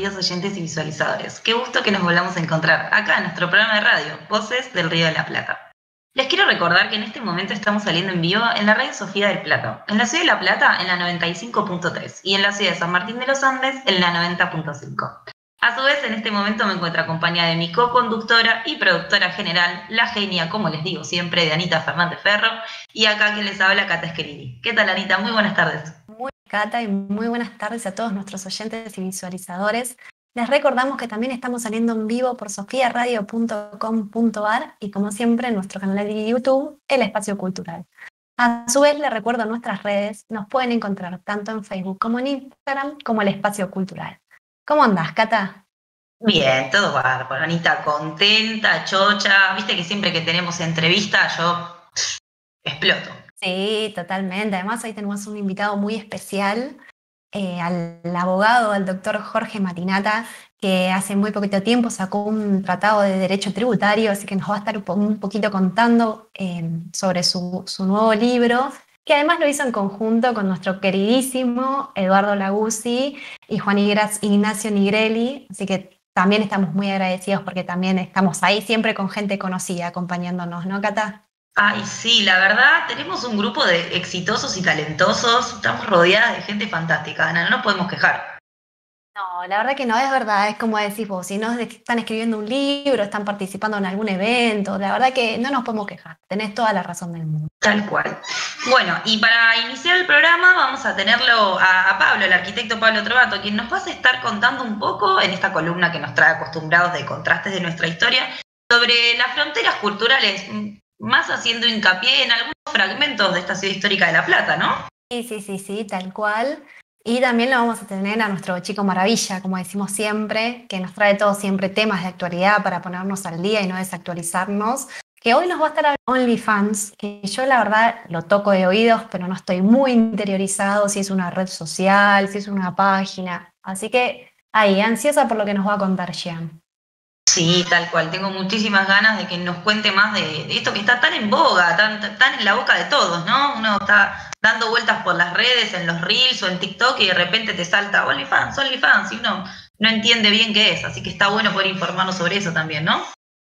queridos oyentes y visualizadores. Qué gusto que nos volvamos a encontrar acá en nuestro programa de radio, Voces del Río de la Plata. Les quiero recordar que en este momento estamos saliendo en vivo en la Radio Sofía del Plata, en la ciudad de La Plata en la 95.3 y en la ciudad de San Martín de los Andes en la 90.5. A su vez, en este momento me encuentro acompañada de mi co-conductora y productora general, la genia, como les digo siempre, de Anita Fernández Ferro, y acá quien les habla, Cata Esquerini. ¿Qué tal, Anita? Muy buenas tardes. Muy Cata y muy buenas tardes a todos nuestros oyentes y visualizadores. Les recordamos que también estamos saliendo en vivo por sofiaradio.com.ar y como siempre en nuestro canal de YouTube, El Espacio Cultural. A su vez les recuerdo nuestras redes, nos pueden encontrar tanto en Facebook como en Instagram como El Espacio Cultural. ¿Cómo andás, Cata? Bien, todo bárbaro, Anita, contenta, chocha. Viste que siempre que tenemos entrevista yo exploto. Sí, totalmente. Además hoy tenemos un invitado muy especial, al abogado, al doctor Jorge Matinata, que hace muy poquito tiempo sacó un tratado de derecho tributario, así que nos va a estar un poquito contando sobre su nuevo libro, que además lo hizo en conjunto con nuestro queridísimo Eduardo Laguzzi y Juan Ignacio Nigrelli, así que también estamos muy agradecidos porque también estamos ahí siempre con gente conocida acompañándonos, ¿no, Cata? Ay, sí, la verdad, tenemos un grupo de exitosos y talentosos, estamos rodeadas de gente fantástica, Ana, no nos podemos quejar. No, la verdad que no es verdad, es como decís vos, si no es de que están escribiendo un libro, están participando en algún evento, la verdad que no nos podemos quejar, tenés toda la razón del mundo. Tal cual. Bueno, y para iniciar el programa vamos a tenerlo a Pablo, el arquitecto Pablo Trovato, quien nos va a estar contando un poco en esta columna que nos trae acostumbrados de contrastes de nuestra historia, sobre las fronteras culturales, más haciendo hincapié en algunos fragmentos de esta ciudad histórica de La Plata, ¿no? Sí, tal cual. Y también lo vamos a tener a nuestro chico maravilla, como decimos siempre, que nos trae todos siempre temas de actualidad para ponernos al día y no desactualizarnos. Que hoy nos va a estar hablando de OnlyFans, que yo la verdad lo toco de oídos, pero no estoy muy interiorizado si es una red social, si es una página. Así que ahí, ansiosa por lo que nos va a contar Jean. Sí, tal cual. Tengo muchísimas ganas de que nos cuente más de esto que está tan en boga, tan en la boca de todos, ¿no? Uno está dando vueltas por las redes, en los Reels o en TikTok y de repente te salta OnlyFans, y uno no entiende bien qué es. Así que está bueno poder informarnos sobre eso también, ¿no?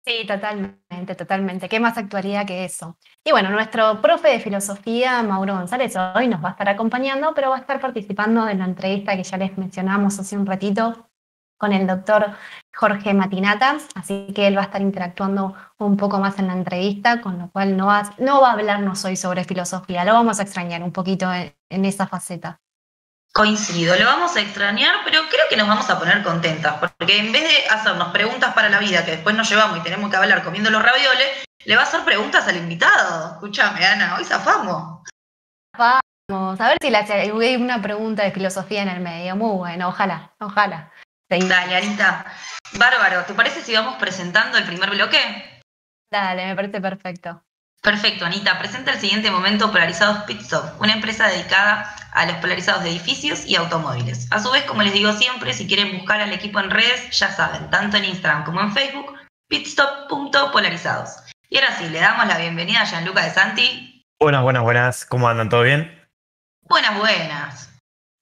Sí, totalmente. ¿Qué más actualidad que eso? Y bueno, nuestro profe de filosofía, Mauro González, hoy nos va a estar acompañando, pero va a estar participando en la entrevista que ya les mencionamos hace un ratito con el doctor Jorge Matinata, así que él va a estar interactuando un poco más en la entrevista, con lo cual no va a hablarnos hoy sobre filosofía, lo vamos a extrañar un poquito en esa faceta. Coincido, lo vamos a extrañar, pero creo que nos vamos a poner contentas, porque en vez de hacernos preguntas para la vida que después nos llevamos y tenemos que hablar comiendo los ravioles, le va a hacer preguntas al invitado. Escúchame, Ana, hoy zafamos. Vamos a ver si hay una pregunta de filosofía en el medio. Muy bueno, ojalá. Sí. Dale, Anita. Bárbaro, ¿te parece si vamos presentando el primer bloque? Dale, me parece perfecto. Perfecto, Anita. Presenta el siguiente momento Polarizados Pit Stop, una empresa dedicada a los polarizados de edificios y automóviles. A su vez, como les digo siempre, si quieren buscar al equipo en redes, ya saben, tanto en Instagram como en Facebook, pitstop.polarizados. Y ahora sí, le damos la bienvenida a Gianluca De Santi. Buenas. ¿Cómo andan? ¿Todo bien? Buenas.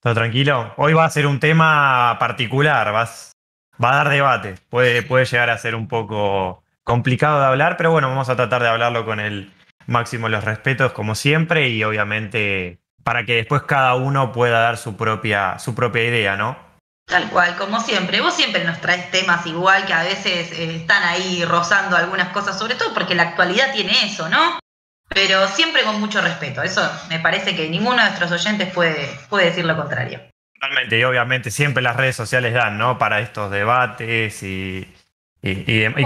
¿Todo tranquilo? Hoy va a ser un tema particular, va a dar debate. Puede llegar a ser un poco complicado de hablar, pero bueno, vamos a tratar de hablarlo con el máximo de los respetos, como siempre, y obviamente para que después cada uno pueda dar su propia idea, ¿no? Tal cual, como siempre. Vos siempre nos traes temas igual que a veces están ahí rozando algunas cosas, sobre todo porque la actualidad tiene eso, ¿no? Pero siempre con mucho respeto. Eso me parece que ninguno de nuestros oyentes puede decir lo contrario. Totalmente, y obviamente siempre las redes sociales dan, ¿no? Para estos debates y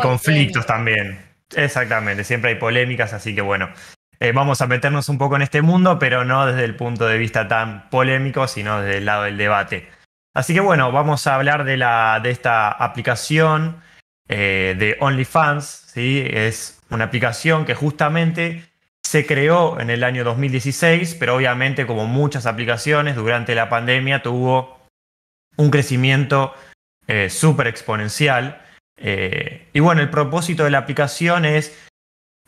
conflictos también. Exactamente, siempre hay polémicas, así que bueno, vamos a meternos un poco en este mundo, pero no desde el punto de vista tan polémico, sino desde el lado del debate. Así que bueno, vamos a hablar de esta aplicación de OnlyFans, ¿sí? Es una aplicación que justamente se creó en el año 2016, pero obviamente como muchas aplicaciones durante la pandemia tuvo un crecimiento súper exponencial. Y bueno, el propósito de la aplicación es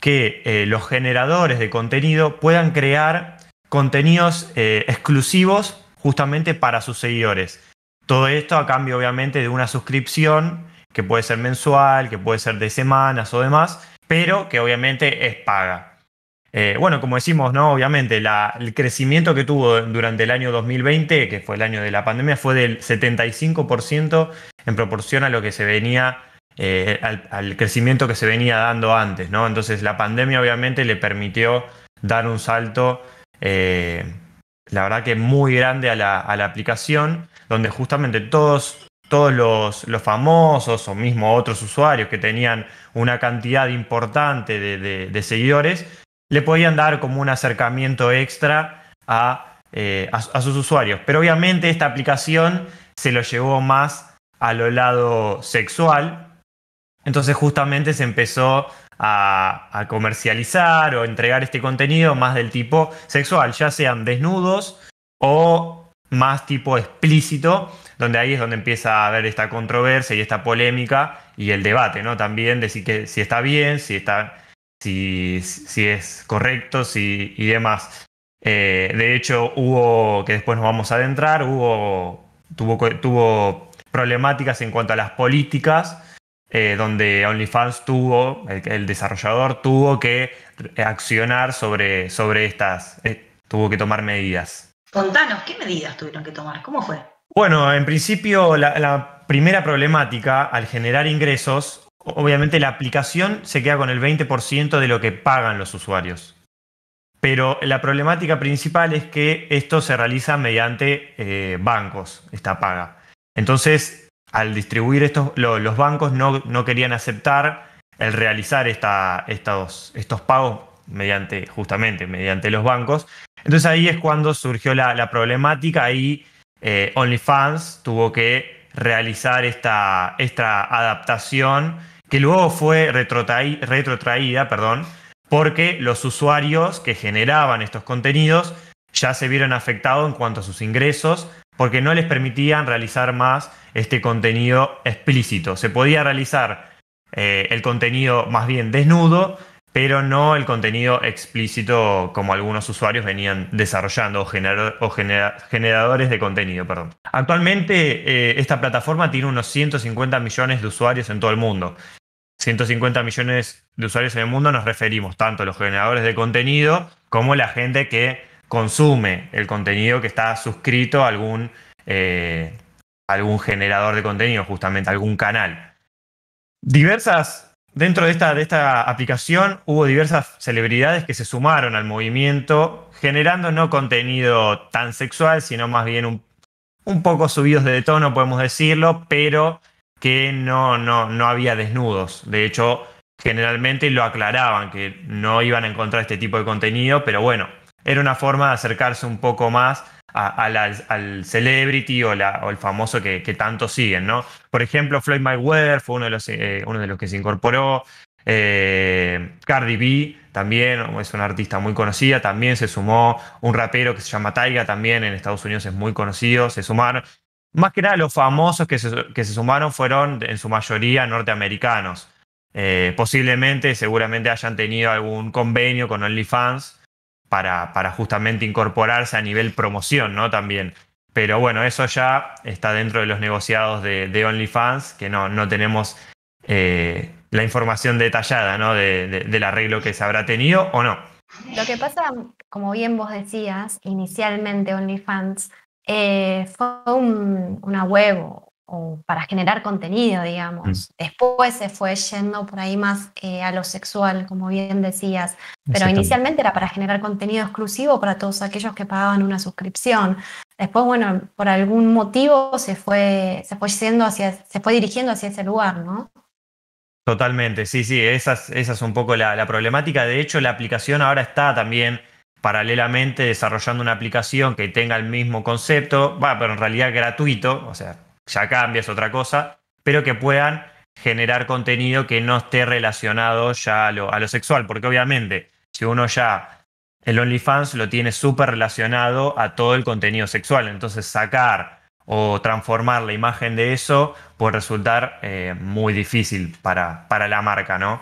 que los generadores de contenido puedan crear contenidos exclusivos justamente para sus seguidores. Todo esto a cambio, obviamente, de una suscripción que puede ser mensual, que puede ser de semanas o demás, pero que obviamente es paga. Bueno, como decimos, ¿no? Obviamente el crecimiento que tuvo durante el año 2020, que fue el año de la pandemia, fue del 75% en proporción a lo que se venía, al crecimiento que se venía dando antes, ¿no? Entonces la pandemia obviamente le permitió dar un salto, la verdad que muy grande a la aplicación, donde justamente todos los famosos o mismo otros usuarios que tenían una cantidad importante de seguidores, le podían dar como un acercamiento extra a sus usuarios. Pero obviamente esta aplicación se lo llevó más a lo lado sexual. Entonces justamente se empezó a comercializar o entregar este contenido más del tipo sexual, ya sean desnudos o más tipo explícito, donde ahí es donde empieza a haber esta controversia y esta polémica y el debate, ¿no? También de si está bien, si es correcto, y demás. De hecho, que después nos vamos a adentrar, tuvo problemáticas en cuanto a las políticas, donde OnlyFans el desarrollador tuvo que accionar sobre estas, tuvo que tomar medidas. Contanos, ¿qué medidas tuvieron que tomar? ¿Cómo fue? Bueno, en principio la primera problemática al generar ingresos, obviamente la aplicación se queda con el 20% de lo que pagan los usuarios. Pero la problemática principal es que esto se realiza mediante bancos, esta paga. Entonces, al distribuir los bancos no querían aceptar el realizar estos pagos justamente mediante los bancos. Entonces ahí es cuando surgió la problemática y OnlyFans tuvo que realizar esta adaptación que luego fue retrotraída, porque los usuarios que generaban estos contenidos ya se vieron afectados en cuanto a sus ingresos, porque no les permitían realizar más este contenido explícito. Se podía realizar el contenido más bien desnudo, pero no el contenido explícito como algunos usuarios venían desarrollando o generadores de contenido, perdón. Actualmente esta plataforma tiene unos 150 millones de usuarios en todo el mundo. 150 millones de usuarios en el mundo nos referimos tanto a los generadores de contenido como la gente que consume el contenido, que está suscrito a algún generador de contenido, justamente algún canal. Dentro de esta aplicación hubo diversas celebridades que se sumaron al movimiento, generando no contenido tan sexual, sino más bien un poco subidos de tono, podemos decirlo, pero que no había desnudos. De hecho, generalmente lo aclaraban, que no iban a encontrar este tipo de contenido, pero bueno, era una forma de acercarse un poco más al celebrity o el famoso que tanto siguen, ¿no? Por ejemplo, Floyd Mayweather fue uno de los que se incorporó. Cardi B también es una artista muy conocida, también se sumó. Un rapero que se llama Tyga, también en Estados Unidos es muy conocido, se sumaron. Más que nada los famosos que se sumaron fueron en su mayoría norteamericanos. Seguramente hayan tenido algún convenio con OnlyFans para justamente incorporarse a nivel promoción, ¿no? También. Pero bueno, eso ya está dentro de los negociados de OnlyFans, que no tenemos la información detallada, ¿no? Del arreglo que se habrá tenido o no. Lo que pasa, como bien vos decías, inicialmente OnlyFans fue una web o para generar contenido, digamos. Después se fue yendo por ahí más a lo sexual, como bien decías. Pero inicialmente era para generar contenido exclusivo para todos aquellos que pagaban una suscripción. Después, bueno, por algún motivo se fue dirigiendo hacia ese lugar, ¿no? Totalmente, sí, esa es un poco la problemática. De hecho, la aplicación ahora está también paralelamente desarrollando una aplicación que tenga el mismo concepto, pero en realidad gratuito, o sea, ya cambia, es otra cosa, pero que puedan generar contenido que no esté relacionado ya a lo sexual, porque obviamente si uno ya el OnlyFans lo tiene súper relacionado a todo el contenido sexual, entonces sacar o transformar la imagen de eso puede resultar muy difícil para la marca, ¿no?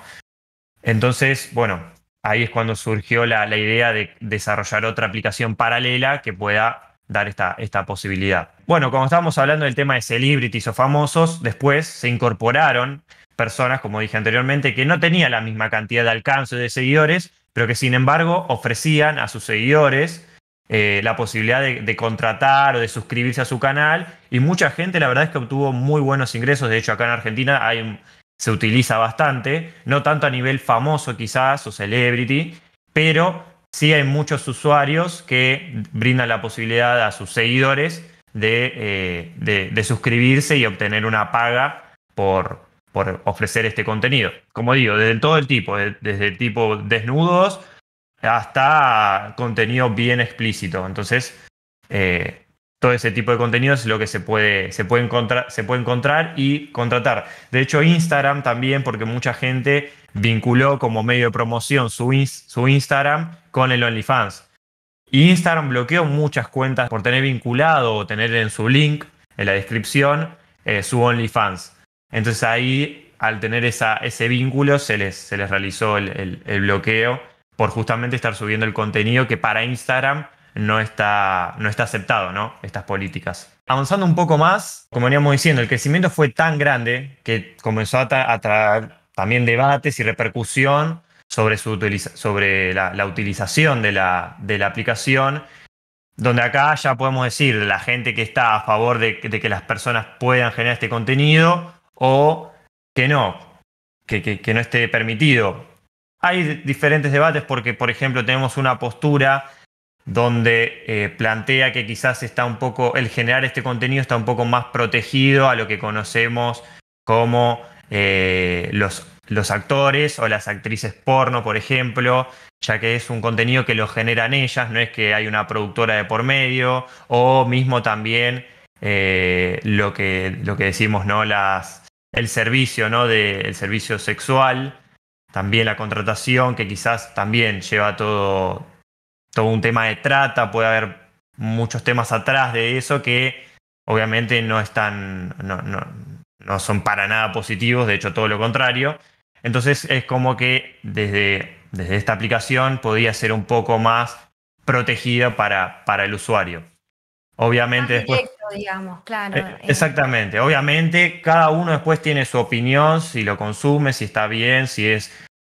Entonces, bueno, ahí es cuando surgió la idea de desarrollar otra aplicación paralela que pueda dar esta posibilidad. bueno, como estábamos hablando del tema de celebrities o famosos, después se incorporaron personas, como dije anteriormente, que no tenían la misma cantidad de alcance de seguidores, pero que sin embargo ofrecían a sus seguidores la posibilidad de contratar o de suscribirse a su canal, y mucha gente la verdad es que obtuvo muy buenos ingresos. De hecho, acá en Argentina se utiliza bastante, no tanto a nivel famoso quizás o celebrity, pero sí hay muchos usuarios que brindan la posibilidad a sus seguidores de suscribirse y obtener una paga por ofrecer este contenido. Como digo, desde todo el tipo, desde el tipo desnudos hasta contenido bien explícito. Entonces, todo ese tipo de contenido es lo que se puede encontrar y contratar. De hecho, Instagram también, porque mucha gente vinculó como medio de promoción su Instagram con el OnlyFans. Y Instagram bloqueó muchas cuentas por tener vinculado o tener en su link, en la descripción, su OnlyFans. Entonces ahí, al tener ese vínculo, se les realizó el bloqueo por justamente estar subiendo el contenido que para Instagram no está aceptado, ¿no? Estas políticas. Avanzando un poco más, como veníamos diciendo, el crecimiento fue tan grande que comenzó a traer también debates y repercusión sobre la utilización de la aplicación, donde acá ya podemos decir la gente que está a favor de que las personas puedan generar este contenido o que no esté permitido. Hay diferentes debates porque, por ejemplo, tenemos una postura donde plantea que quizás el generar este contenido está un poco más protegido a lo que conocemos como los actores o las actrices porno, por ejemplo, ya que es un contenido que lo generan ellas, no es que hay una productora de por medio, o mismo también lo que decimos, ¿no? El servicio, ¿no? El servicio sexual, también la contratación, que quizás también lleva todo un tema de trata, puede haber muchos temas atrás de eso que obviamente no son para nada positivos, de hecho todo lo contrario. Entonces es como que desde esta aplicación podía ser un poco más protegida para el usuario. Obviamente más después... directo, digamos, claro. Exactamente, obviamente cada uno después tiene su opinión, si lo consume, si está bien, si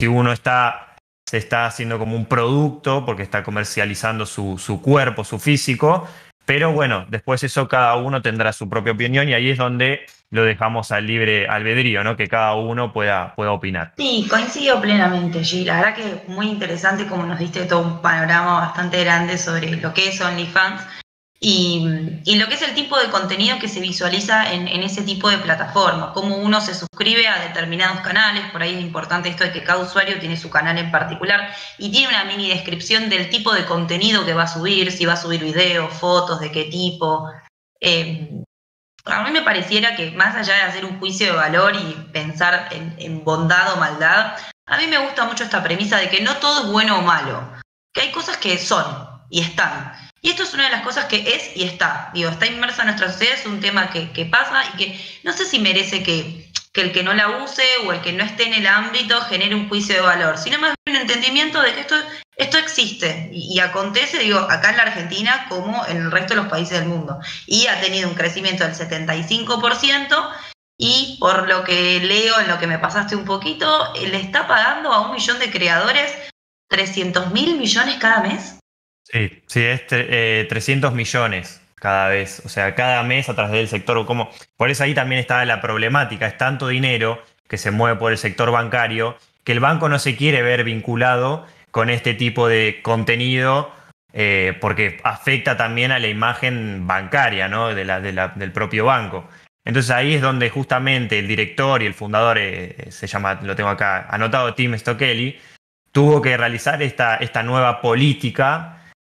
uno se está haciendo como un producto porque está comercializando su cuerpo, su físico, pero bueno, después eso cada uno tendrá su propia opinión y ahí es donde lo dejamos al libre albedrío, ¿no? Que cada uno pueda opinar. Sí, coincido plenamente, G. La verdad que muy interesante como nos diste todo un panorama bastante grande sobre lo que es OnlyFans y lo que es el tipo de contenido que se visualiza en ese tipo de plataformas, cómo uno se suscribe a determinados canales. Por ahí es importante esto de que cada usuario tiene su canal en particular y tiene una mini descripción del tipo de contenido que va a subir, si va a subir videos, fotos, de qué tipo. A mí me pareciera que más allá de hacer un juicio de valor y pensar en bondad o maldad, a mí me gusta mucho esta premisa de que no todo es bueno o malo, que hay cosas que son y están. Y esto es una de las cosas que es y está. Digo, está inmersa en nuestra sociedad, es un tema que pasa y que no sé si merece que el que no la use o el que no esté en el ámbito genere un juicio de valor, sino más bien un entendimiento de que esto existe y acontece, digo, acá en la Argentina como en el resto de los países del mundo. Y ha tenido un crecimiento del 75% y por lo que leo, en lo que me pasaste un poquito, le está pagando a 1 millón de creadores 300.000 millones cada mes. Sí, es 300 millones cada vez, o sea, cada mes a través del sector. Por eso ahí también está la problemática, es tanto dinero que se mueve por el sector bancario que el banco no se quiere ver vinculado con este tipo de contenido porque afecta también a la imagen bancaria, ¿no? del propio banco. Entonces ahí es donde justamente el director y el fundador, se llama, lo tengo acá anotado, Tim Stokely, tuvo que realizar esta nueva política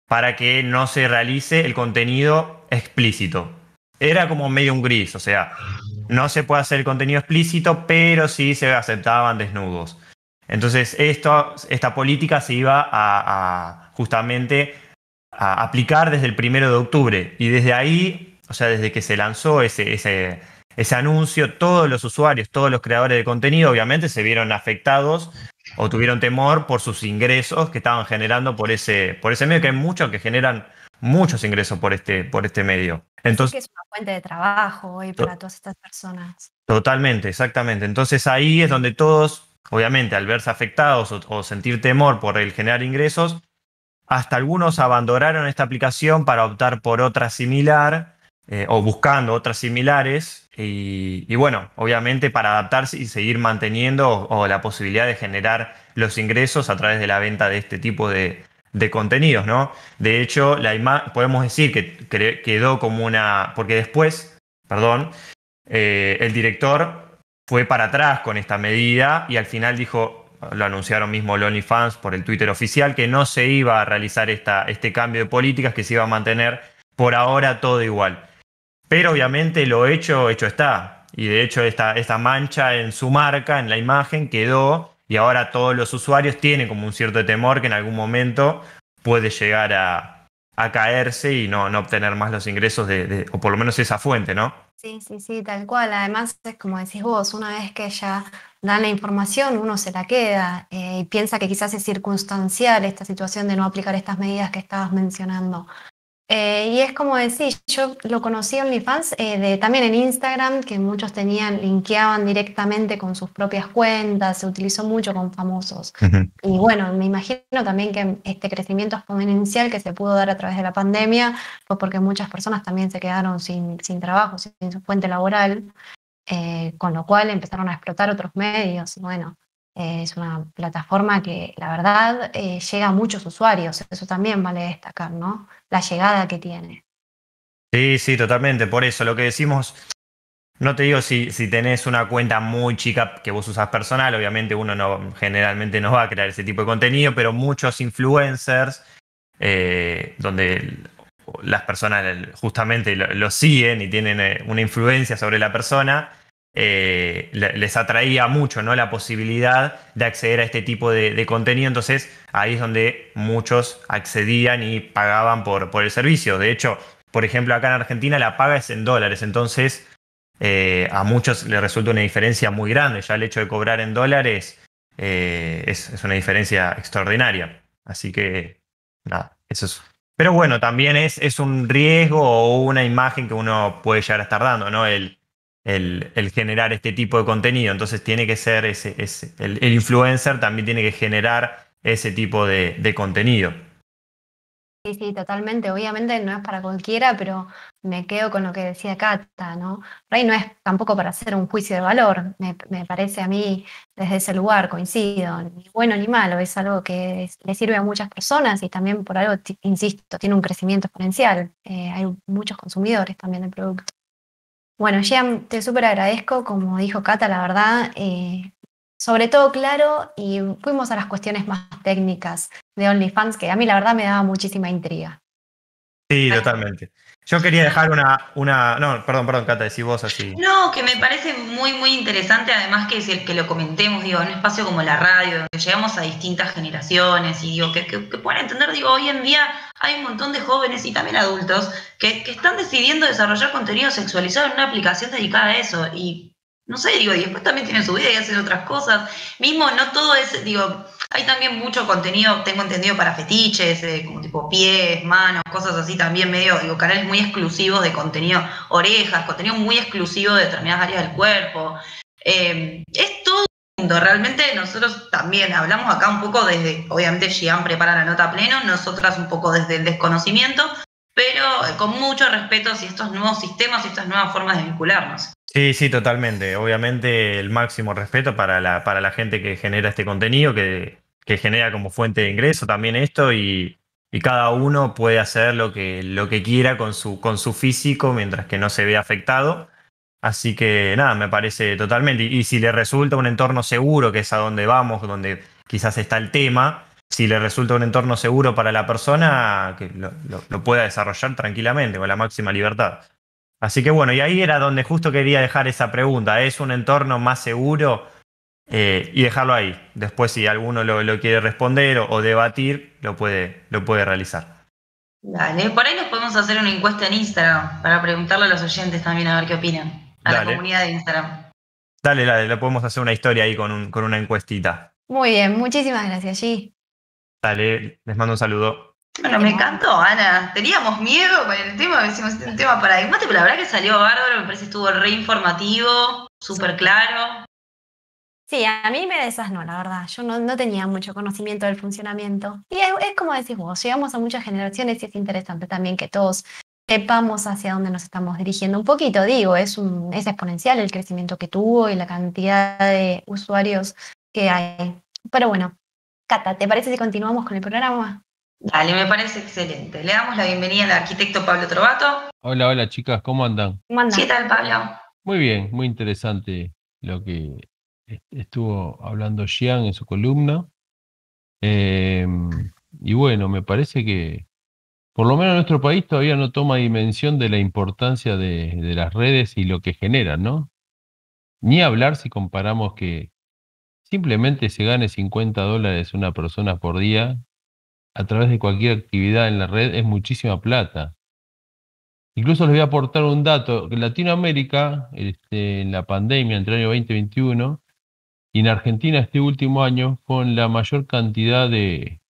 para que no se realice el contenido explícito. Era como medio un gris, o sea, no se puede hacer el contenido explícito, pero sí se aceptaban desnudos. Entonces esta política se iba justamente a aplicar desde el 1 de octubre y desde ahí, o sea, desde que se lanzó ese anuncio, todos los usuarios, todos los creadores de contenido obviamente se vieron afectados o tuvieron temor por sus ingresos que estaban generando por ese medio, que hay muchos que generan muchos ingresos por este medio. Entonces, sí que es una fuente de trabajo hoy para todas estas personas. Totalmente, exactamente. Entonces ahí es donde todos, obviamente, al verse afectados o sentir temor por el generar ingresos, hasta algunos abandonaron esta aplicación para optar por otra similar o buscando otras similares y bueno, obviamente para adaptarse y seguir manteniendo o la posibilidad de generar los ingresos a través de la venta de este tipo de contenidos, ¿no? De hecho, podemos decir que quedó como porque después, perdón, el director fue para atrás con esta medida y al final dijo, lo anunciaron mismo el OnlyFans por el Twitter oficial, que no se iba a realizar este cambio de políticas, que se iba a mantener por ahora todo igual. Pero obviamente lo hecho está. Y de hecho esta mancha en su marca, en la imagen, quedó y ahora todos los usuarios tienen como un cierto temor que en algún momento puede llegar a caerse y no obtener más los ingresos o por lo menos esa fuente, ¿no? Sí, tal cual. Además, es como decís vos, una vez que ya dan la información, uno se la queda y piensa que quizás es circunstancial esta situación de no aplicar estas medidas que estabas mencionando. Y es como decir, yo lo conocí en OnlyFans también en Instagram, que muchos linkeaban directamente con sus propias cuentas, se utilizó mucho con famosos. Uh-huh. Y bueno, me imagino también que este crecimiento exponencial que se pudo dar a través de la pandemia fue porque muchas personas también se quedaron sin trabajo, sin su fuente laboral, con lo cual empezaron a explotar otros medios. Bueno, es una plataforma que la verdad llega a muchos usuarios, eso también vale destacar, ¿no? La llegada que tiene. Sí, totalmente. Por eso lo que decimos, no te digo si tenés una cuenta muy chica que vos usás personal, obviamente uno generalmente no va a crear ese tipo de contenido, pero muchos influencers, donde las personas justamente lo siguen y tienen una influencia sobre la persona, les atraía mucho, ¿no?, la posibilidad de acceder a este tipo de contenido. Entonces ahí es donde muchos accedían y pagaban por el servicio. De hecho, por ejemplo, acá en Argentina la paga es en dólares, entonces a muchos les resulta una diferencia muy grande. Ya el hecho de cobrar en dólares es una diferencia extraordinaria. Así que, nada, eso es. Pero bueno, también es un riesgo o una imagen que uno puede llegar a estar dando, ¿no? El generar este tipo de contenido. Entonces tiene que ser el influencer también tiene que generar ese tipo de contenido. Sí, totalmente. Obviamente no es para cualquiera, pero me quedo con lo que decía Cata, ¿no? Por ahí no es tampoco para hacer un juicio de valor, me parece a mí desde ese lugar, coincido, ni bueno ni malo, es algo que le sirve a muchas personas y también por algo, insisto, tiene un crecimiento exponencial. Hay muchos consumidores también del producto. Bueno, Jean, te súper agradezco, como dijo Cata, la verdad, sobre todo claro, y fuimos a las cuestiones más técnicas de OnlyFans, que a mí la verdad me daba muchísima intriga. Sí, totalmente. Yo quería dejar No, perdón, Cata, decís vos así. No, que me parece muy, muy interesante, además que que lo comentemos, digo, en un espacio como la radio, donde llegamos a distintas generaciones y digo, que puedan entender, digo, hoy en día hay un montón de jóvenes y también adultos que están decidiendo desarrollar contenido sexualizado en una aplicación dedicada a eso y no sé, digo, y después también tienen su vida y hacen otras cosas. Mismo, no todo es, digo, hay también mucho contenido, tengo entendido, para fetiches, como tipo pies, manos, cosas así también medio, digo, canales muy exclusivos de contenido, orejas, contenido muy exclusivo de determinadas áreas del cuerpo. Es todo un mundo, realmente nosotros también hablamos acá un poco desde, obviamente Gian prepara la nota a pleno, nosotras un poco desde el desconocimiento, pero con mucho respeto hacia estos nuevos sistemas y estas nuevas formas de vincularnos. Sí, totalmente. Obviamente el máximo respeto para la gente que genera este contenido, que genera como fuente de ingreso también esto y cada uno puede hacer lo que quiera con su físico mientras que no se vea afectado. Así que nada, me parece totalmente. Y si le resulta un entorno seguro, que es a donde vamos, donde quizás está el tema, si le resulta un entorno seguro para la persona, que lo pueda desarrollar tranquilamente, con la máxima libertad. Así que bueno, y ahí era donde justo quería dejar esa pregunta. ¿Es un entorno más seguro? Y dejarlo ahí. Después, si alguno lo quiere responder o debatir, lo puede realizar. Dale, por ahí nos podemos hacer una encuesta en Instagram para preguntarle a los oyentes también a ver qué opinan, a la comunidad de Instagram. Dale, le podemos hacer una historia ahí con una encuestita. Muy bien, muchísimas gracias, G. Dale, les mando un saludo. Bueno, me encantó, Ana. Teníamos miedo con el tema, decimos, este es un tema paradigmático, pero la verdad que salió bárbaro, me parece que estuvo re informativo, súper claro. Sí, a mí me desasnó, la verdad. Yo no tenía mucho conocimiento del funcionamiento. Y es como decís vos, llegamos a muchas generaciones y es interesante también que todos sepamos hacia dónde nos estamos dirigiendo. Un poquito, digo, es exponencial el crecimiento que tuvo y la cantidad de usuarios que hay. Pero bueno, Cata, ¿te parece si continuamos con el programa? Dale, me parece excelente. Le damos la bienvenida al arquitecto Pablo Trovato. Hola, hola chicas, ¿cómo andan? ¿Cómo andás? ¿Qué tal, Pablo? Muy bien, muy interesante lo que estuvo hablando Xian en su columna. Y bueno, me parece que por lo menos nuestro país todavía no toma dimensión de la importancia de las redes y lo que generan, ¿no? Ni hablar si comparamos que simplemente se gane $50 una persona por día a través de cualquier actividad en la red es muchísima plata. Incluso les voy a aportar un dato, que en Latinoamérica, en la pandemia, entre el año 2021, y en Argentina este último año, con la mayor cantidad de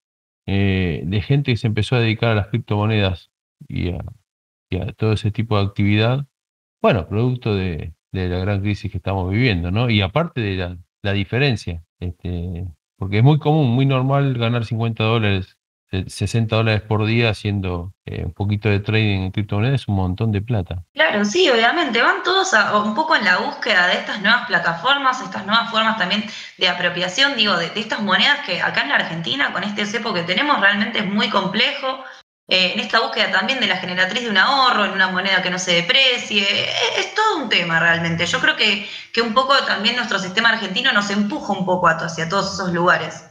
gente que se empezó a dedicar a las criptomonedas y a todo ese tipo de actividad, bueno, producto de la gran crisis que estamos viviendo, ¿no? Y aparte de la diferencia, porque es muy común, muy normal ganar $50, $60 por día haciendo un poquito de trading en criptomonedas, es un montón de plata. Claro, sí, obviamente, van todos un poco en la búsqueda de estas nuevas plataformas, estas nuevas formas también de apropiación, digo, de estas monedas que acá en la Argentina, con este cepo que tenemos, realmente es muy complejo. En esta búsqueda también de la generatriz de un ahorro, en una moneda que no se deprecie, es todo un tema realmente. Yo creo que un poco también nuestro sistema argentino nos empuja un poco hacia todos esos lugares.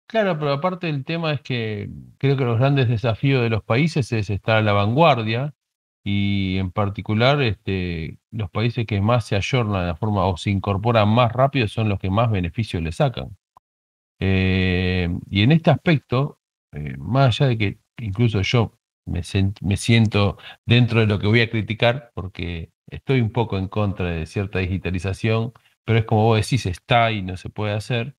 Claro, pero aparte el tema es que creo que los grandes desafíos de los países es estar a la vanguardia y en particular los países que más se ayornan de la forma o se incorporan más rápido son los que más beneficios le sacan. Y en este aspecto, más allá de que incluso yo me siento dentro de lo que voy a criticar, porque estoy un poco en contra de cierta digitalización, pero es como vos decís, está y no se puede hacer.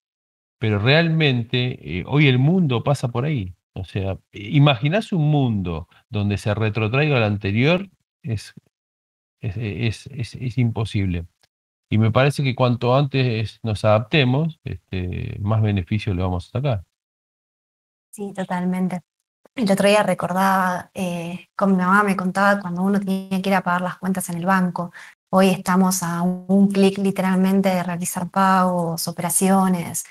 Pero realmente hoy el mundo pasa por ahí. O sea, imaginás un mundo donde se retrotraiga al anterior, es, es imposible. Y me parece que cuanto antes nos adaptemos, más beneficios le vamos a sacar. Sí, totalmente. El otro día recordaba, con mi mamá me contaba cuando uno tenía que ir a pagar las cuentas en el banco. Hoy estamos a un clic literalmente de realizar pagos, operaciones.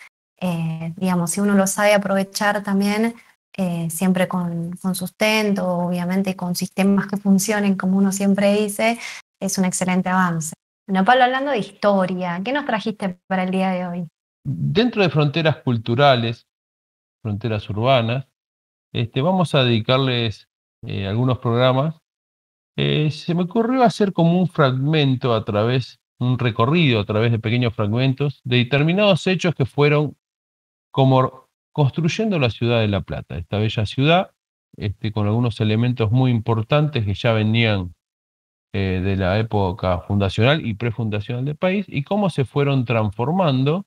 Digamos, si uno lo sabe aprovechar también, siempre con sustento, obviamente, y con sistemas que funcionen, como uno siempre dice, es un excelente avance. Bueno, Pablo, hablando de historia, ¿qué nos trajiste para el día de hoy? Dentro de fronteras culturales, fronteras urbanas, vamos a dedicarles algunos programas. Se me ocurrió hacer como un fragmento un recorrido a través de pequeños fragmentos de determinados hechos que fueron como construyendo la ciudad de La Plata, esta bella ciudad, con algunos elementos muy importantes que ya venían de la época fundacional y prefundacional del país, y cómo se fueron transformando,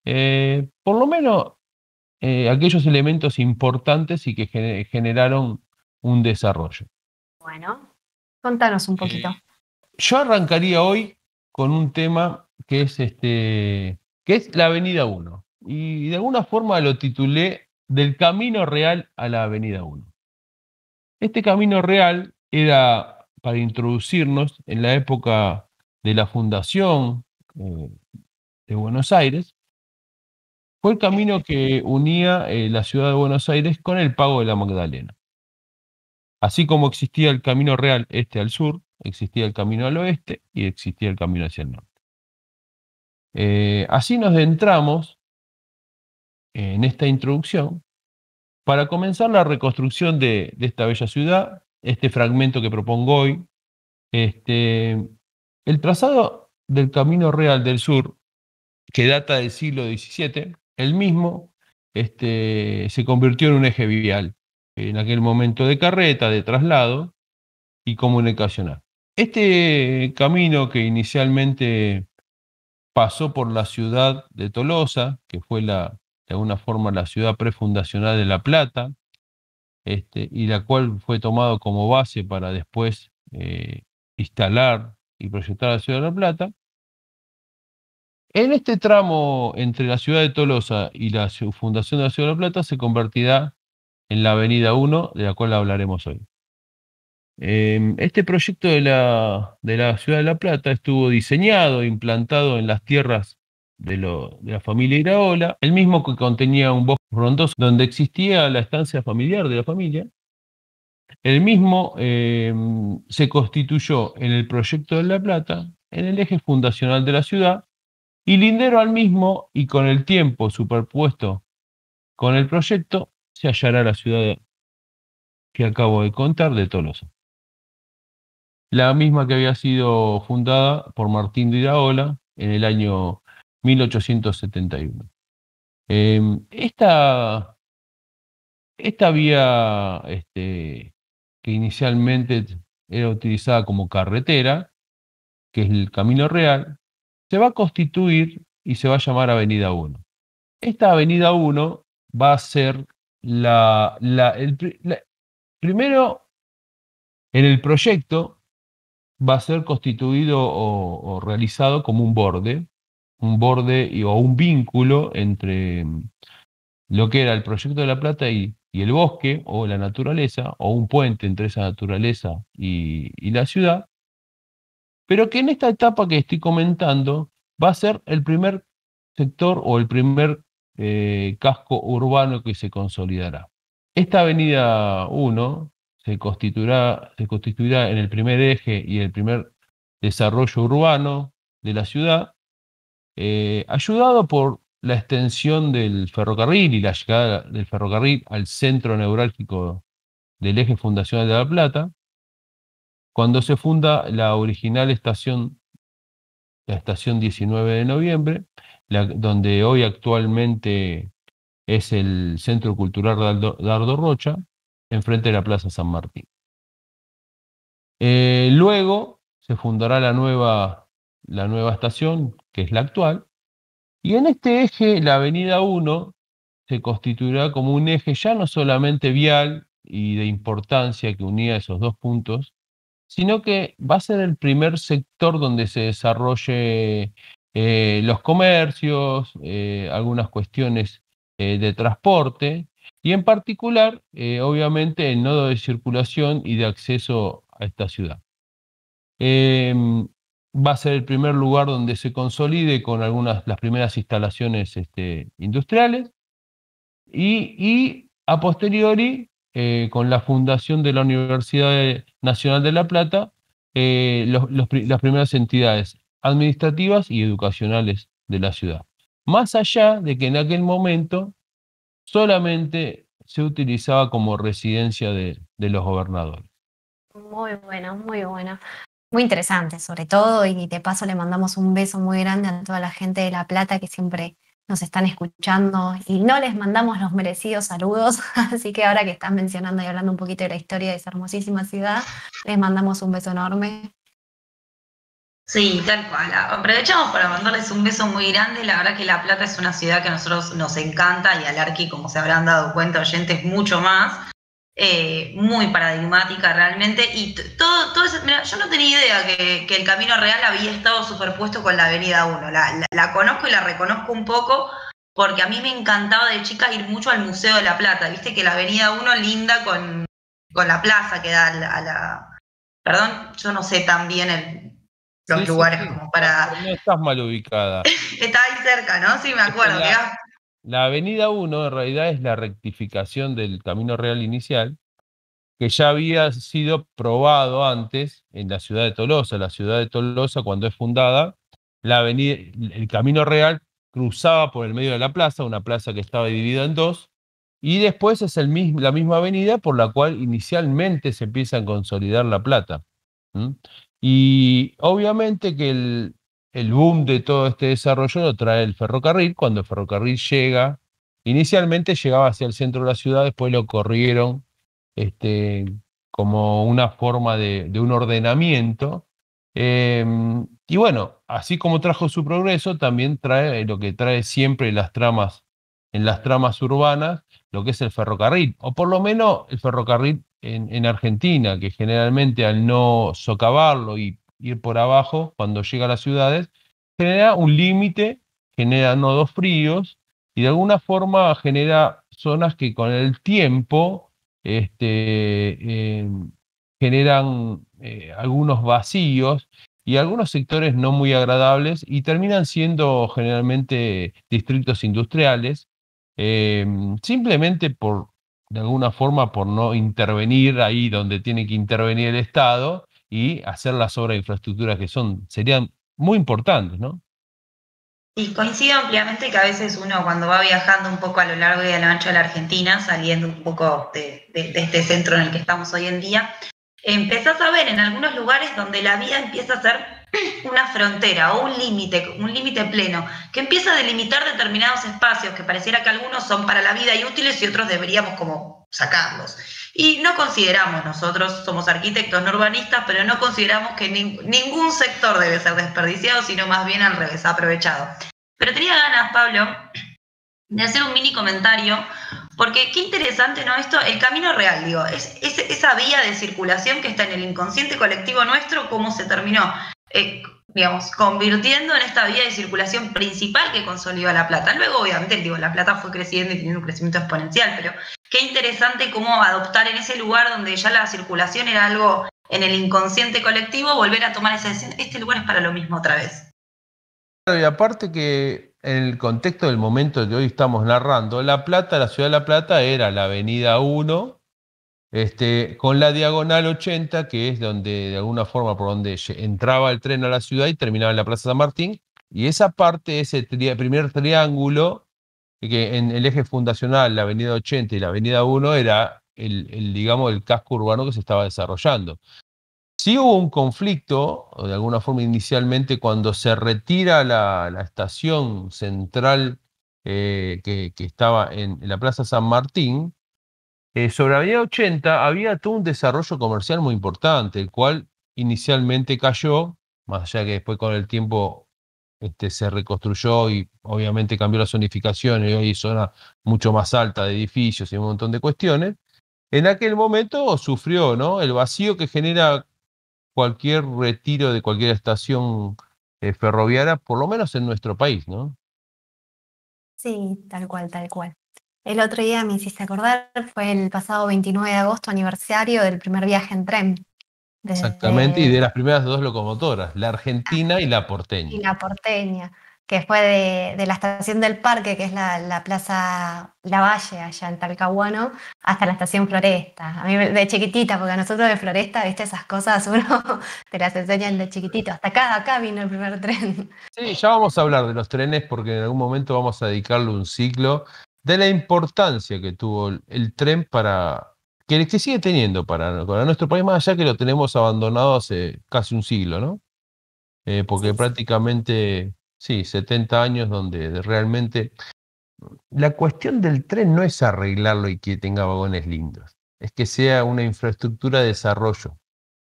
por lo menos aquellos elementos importantes y que generaron un desarrollo. Bueno, contanos un poquito. Yo arrancaría hoy con un tema que es la Avenida 1. Y de alguna forma lo titulé Del Camino Real a la Avenida 1. Este camino real era para introducirnos en la época de la fundación de Buenos Aires. Fue el camino que unía la ciudad de Buenos Aires con el Pago de la Magdalena. Así como existía el camino real al sur, existía el camino al oeste y existía el camino hacia el norte. Así nos adentramos en esta introducción para comenzar la reconstrucción de esta bella ciudad, este fragmento que propongo hoy. El trazado del Camino Real del Sur, que data del siglo XVII, el mismo se convirtió en un eje vial, en aquel momento de carreta, de traslado y comunicacional. Este camino que inicialmente pasó por la ciudad de Tolosa, que fue de alguna forma la ciudad prefundacional de La Plata, y la cual fue tomado como base para después instalar y proyectar la ciudad de La Plata. En este tramo entre la ciudad de Tolosa y la fundación de la ciudad de La Plata se convertirá en la Avenida 1, de la cual hablaremos hoy. Este proyecto de la ciudad de La Plata estuvo diseñado e implantado en las tierras de la familia Iraola, el mismo que contenía un bosque frondoso donde existía la estancia familiar de la familia. El mismo se constituyó en el proyecto de La Plata, en el eje fundacional de la ciudad, y lindero al mismo y con el tiempo superpuesto con el proyecto se hallará la ciudad que acabo de contar de Tolosa. La misma que había sido fundada por Martín de Iraola en el año 1871. Esta vía que inicialmente era utilizada como carretera, que es el Camino Real, se va a constituir y se va a llamar Avenida 1. Esta Avenida 1 va a ser primero en el proyecto va a ser constituido o realizado como un borde o un vínculo entre lo que era el proyecto de La Plata y el bosque o la naturaleza, o un puente entre esa naturaleza y la ciudad, pero que en esta etapa que estoy comentando va a ser el primer sector o el primer casco urbano que se consolidará. Esta Avenida 1 se constituirá en el primer eje y el primer desarrollo urbano de la ciudad, ayudado por la extensión del ferrocarril y la llegada del ferrocarril al centro neurálgico del eje fundacional de La Plata, cuando se funda la original estación, la estación 19 de noviembre, donde hoy actualmente es el Centro Cultural Dardo Rocha, enfrente de la Plaza San Martín. Luego se fundará la nueva estación, que es la actual, y en este eje, la Avenida 1 se constituirá como un eje ya no solamente vial y de importancia que unía esos dos puntos, sino que va a ser el primer sector donde se desarrolle los comercios, algunas cuestiones de transporte, y en particular, obviamente, el nodo de circulación y de acceso a esta ciudad. Va a ser el primer lugar donde se consolide con las primeras instalaciones industriales y a posteriori, con la fundación de la Universidad Nacional de La Plata, las primeras entidades administrativas y educacionales de la ciudad. Más allá de que en aquel momento solamente se utilizaba como residencia de los gobernadores. Muy buena, muy buena. Muy interesante, sobre todo, y de paso le mandamos un beso muy grande a toda la gente de La Plata que siempre nos están escuchando y no les mandamos los merecidos saludos, así que ahora que están mencionando y hablando un poquito de la historia de esa hermosísima ciudad, les mandamos un beso enorme. Sí, tal cual. Aprovechamos para mandarles un beso muy grande. La verdad que La Plata es una ciudad que a nosotros nos encanta y al Arqui, como se habrán dado cuenta oyentes, mucho más. Muy paradigmática realmente. Y todo eso, mira, yo no tenía idea que el Camino Real había estado superpuesto con la Avenida 1. La conozco y la reconozco un poco porque a mí me encantaba de chica ir mucho al Museo de La Plata. Viste que la Avenida 1 linda con la plaza que da a la... Perdón, yo no sé tan bien los lugares como para... No estás mal ubicada. Está ahí cerca, ¿no? Sí, me acuerdo. La Avenida 1 en realidad es la rectificación del Camino Real inicial, que ya había sido probado antes en la ciudad de Tolosa. La ciudad de Tolosa, cuando es fundada, el Camino Real cruzaba por el medio de la plaza, una plaza que estaba dividida en dos, y después es la misma avenida por la cual inicialmente se empieza a consolidar La Plata. Y obviamente que el boom de todo este desarrollo lo trae el ferrocarril. Cuando el ferrocarril llega, inicialmente llegaba hacia el centro de la ciudad, después lo corrieron como una forma de un ordenamiento, Y bueno, así como trajo su progreso, también trae lo que trae siempre en las tramas urbanas, lo que es el ferrocarril, o por lo menos el ferrocarril en Argentina, que generalmente al no socavarlo y ir por abajo cuando llega a las ciudades, genera un límite, genera nodos fríos y de alguna forma genera zonas que con el tiempo generan algunos vacíos y algunos sectores no muy agradables y terminan siendo generalmente distritos industriales, simplemente de alguna forma, por no intervenir ahí donde tiene que intervenir el Estado y hacer las obras de infraestructura que serían muy importantes, ¿no? Y coincido ampliamente que a veces uno cuando va viajando un poco a lo largo y a lo ancho de la Argentina, saliendo un poco de este centro en el que estamos hoy en día, empezás a ver en algunos lugares donde la vía empieza a ser una frontera o un límite pleno, que empieza a delimitar determinados espacios que pareciera que algunos son para la vida y útiles y otros deberíamos como sacarlos. Y no consideramos, nosotros somos arquitectos, no urbanistas, pero no consideramos que ningún sector debe ser desperdiciado, sino más bien al revés, aprovechado. Pero tenía ganas, Pablo, de hacer un mini comentario, porque qué interesante, ¿no? Esto, el camino real, digo, es esa vía de circulación que está en el inconsciente colectivo nuestro, cómo se terminó, digamos, convirtiendo en esta vía de circulación principal que consolidó La Plata. Luego, obviamente, digo, La Plata fue creciendo y teniendo un crecimiento exponencial, pero qué interesante cómo adoptar en ese lugar donde ya la circulación era algo en el inconsciente colectivo, volver a tomar esa decisión, este lugar es para lo mismo otra vez. Y aparte que en el contexto del momento que hoy estamos narrando, La ciudad de La Plata era la avenida 1, con la diagonal 80, que es donde, de alguna forma, por donde entraba el tren a la ciudad y terminaba en la Plaza San Martín, y esa parte, ese primer triángulo, que en el eje fundacional, la avenida 80 y la avenida 1, era digamos, el casco urbano que se estaba desarrollando. Sí hubo un conflicto, o de alguna forma inicialmente, cuando se retira la estación central que estaba en la Plaza San Martín. Sobre la avenida 80 había todo un desarrollo comercial muy importante, el cual inicialmente cayó, más allá que después con el tiempo se reconstruyó y obviamente cambió la zonificación y hoy hay zona mucho más alta de edificios y un montón de cuestiones. En aquel momento sufrió, ¿no?, el vacío que genera cualquier retiro de cualquier estación ferroviaria, por lo menos en nuestro país, ¿no? Sí, tal cual, tal cual. El otro día me hiciste acordar, fue el pasado 29 de agosto, aniversario del primer viaje en tren. Exactamente, y de Desde las primeras dos locomotoras, la argentina y la porteña. y la porteña, que fue de la estación del Parque, que es la Plaza Lavalle, allá en Talcahuano, hasta la estación Floresta. A mí de chiquitita, porque a nosotros de Floresta, viste, esas cosas uno te las enseñan de chiquitito. Hasta acá vino el primer tren. Sí, ya vamos a hablar de los trenes porque en algún momento vamos a dedicarle un ciclo de la importancia que tuvo el tren que sigue teniendo para nuestro país, más allá que lo tenemos abandonado hace casi un siglo, ¿no? Porque Sí, prácticamente, sí, 70 años donde realmente la cuestión del tren no es arreglarlo y que tenga vagones lindos, es que sea una infraestructura de desarrollo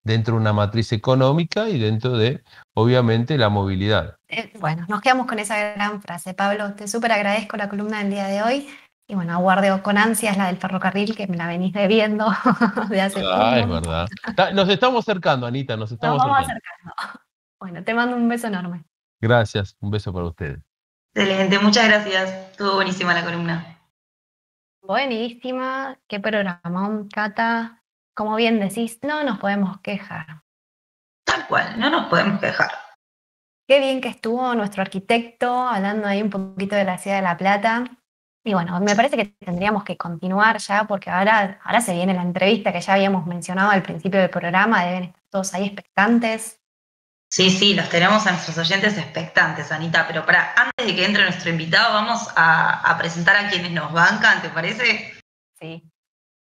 dentro de una matriz económica y dentro de, obviamente, la movilidad. Bueno, nos quedamos con esa gran frase. Pablo, te súper agradezco la columna del día de hoy. Y bueno, aguardo con ansias la del ferrocarril, que me la venís debiendo de hace Es poco. verdad. Nos estamos acercando, Anita, nos Nos estamos vamos acercando. acercando. Bueno, te mando un beso enorme. Gracias, un beso para ustedes. Excelente, muchas gracias. Estuvo buenísima la columna. Buenísima, qué programón, Cata. Como bien decís, no nos podemos quejar. Tal cual, no nos podemos quejar. Qué bien que estuvo nuestro arquitecto hablando ahí un poquito de la ciudad de La Plata. Y bueno, me parece que tendríamos que continuar ya, porque ahora se viene la entrevista que ya habíamos mencionado al principio del programa, deben estar todos ahí expectantes. Sí, los tenemos a nuestros oyentes expectantes, Anita, pero antes de que entre nuestro invitado, vamos a presentar a quienes nos bancan, ¿te parece? Sí.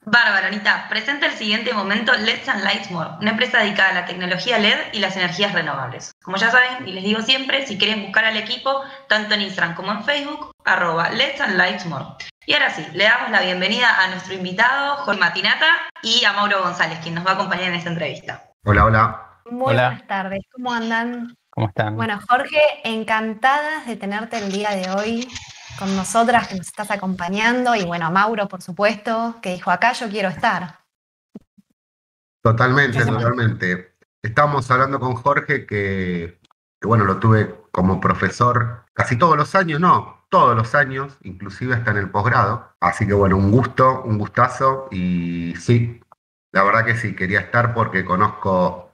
Bárbara, Anita, presenta el siguiente momento Let's and Lights More, una empresa dedicada a la tecnología LED y las energías renovables. Como ya saben, y les digo siempre, si quieren buscar al equipo, tanto en Instagram como en Facebook, @Let's and Lights More. Y ahora sí, le damos la bienvenida a nuestro invitado, Jorge Matinata, y a Mauro González, quien nos va a acompañar en esta entrevista. Hola. Muy Hola, buenas tardes, ¿cómo andan? ¿cómo están? Bueno, Jorge, encantadas de tenerte el día de hoy con nosotras, que nos estás acompañando, y bueno, a Mauro, por supuesto, que dijo, acá yo quiero estar. Totalmente, Muchísimas totalmente. Estábamos hablando con Jorge que, bueno, lo tuve como profesor casi todos los años, no, todos los años, inclusive hasta en el posgrado. Así que bueno, un gusto, un gustazo y sí, la verdad que sí, quería estar porque conozco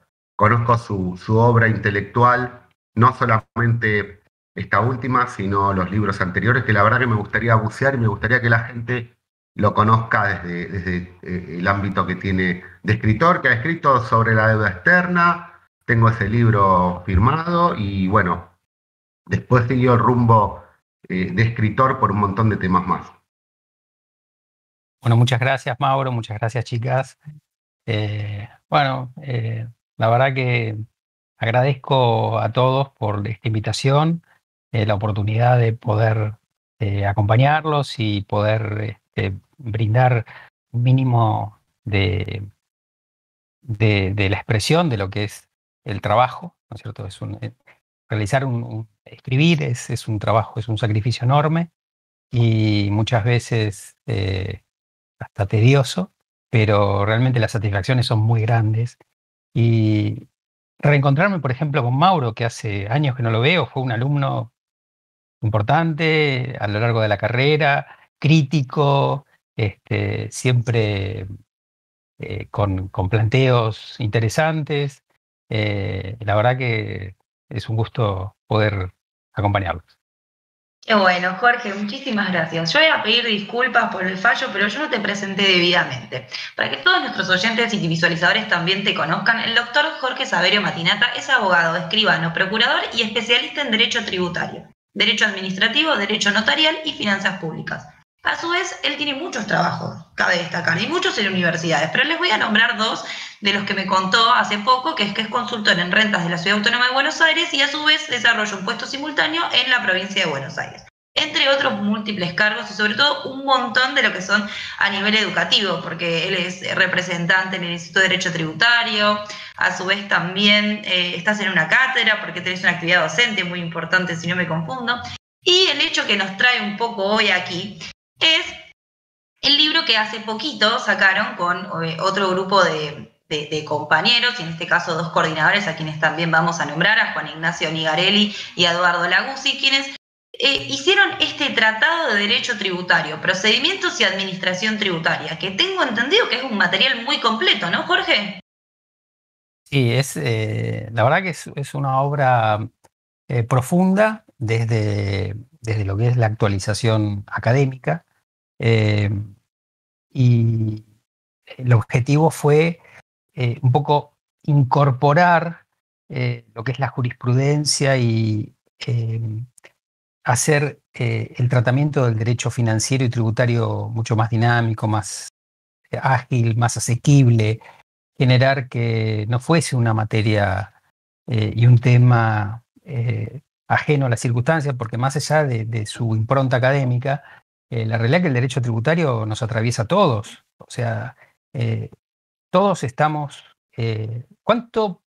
su obra intelectual, no solamente esta última, sino los libros anteriores, que la verdad que me gustaría bucear y me gustaría que la gente lo conozca desde el ámbito que tiene de escritor, que ha escrito sobre la deuda externa. Tengo ese libro firmado y bueno, después siguió el rumbo de escritor por un montón de temas más. Bueno, muchas gracias, Mauro, muchas gracias, chicas. La verdad que agradezco a todos por esta invitación, la oportunidad de poder acompañarlos y poder brindar un mínimo de la expresión de lo que es el trabajo, ¿no es cierto? Realizar escribir es un trabajo, es un sacrificio enorme y muchas veces hasta tedioso, pero realmente las satisfacciones son muy grandes. Y reencontrarme, por ejemplo, con Mauro, que hace años que no lo veo, fue un alumno importante a lo largo de la carrera, crítico, siempre con planteos interesantes. La verdad que es un gusto poder acompañarlos. Qué bueno, Jorge, muchísimas gracias. Yo voy a pedir disculpas por el fallo, pero yo no te presenté debidamente. Para que todos nuestros oyentes y visualizadores también te conozcan, el doctor Jorge Saverio Matinata es abogado, escribano, procurador y especialista en derecho tributario, derecho administrativo, derecho notarial y finanzas públicas. A su vez, él tiene muchos trabajos, cabe destacar, y muchos en universidades, pero les voy a nombrar dos de los que me contó hace poco, que es consultor en rentas de la Ciudad Autónoma de Buenos Aires y a su vez desarrolla un puesto simultáneo en la provincia de Buenos Aires. Entre otros múltiples cargos y sobre todo un montón de lo que son a nivel educativo, porque él es representante en el Instituto de Derecho Tributario, a su vez también estás en una cátedra porque tenés una actividad docente muy importante, si no me confundo. Y el hecho que nos trae un poco hoy aquí es el libro que hace poquito sacaron con otro grupo de compañeros, y en este caso dos coordinadores a quienes también vamos a nombrar, a Juan Ignacio Nigarelli y a Eduardo Laguzzi, quienes hicieron este tratado de derecho tributario, procedimientos y administración tributaria, que tengo entendido que es un material muy completo, ¿no, Jorge? Sí, la verdad que es una obra profunda desde lo que es la actualización académica. Y el objetivo fue un poco incorporar lo que es la jurisprudencia y hacer el tratamiento del derecho financiero y tributario mucho más dinámico, más ágil, más asequible, generar que no fuese una materia y un tema ajeno a las circunstancias, porque más allá de su impronta académica, la realidad es que el derecho tributario nos atraviesa a todos. O sea, todos estamos... ¿Cuánto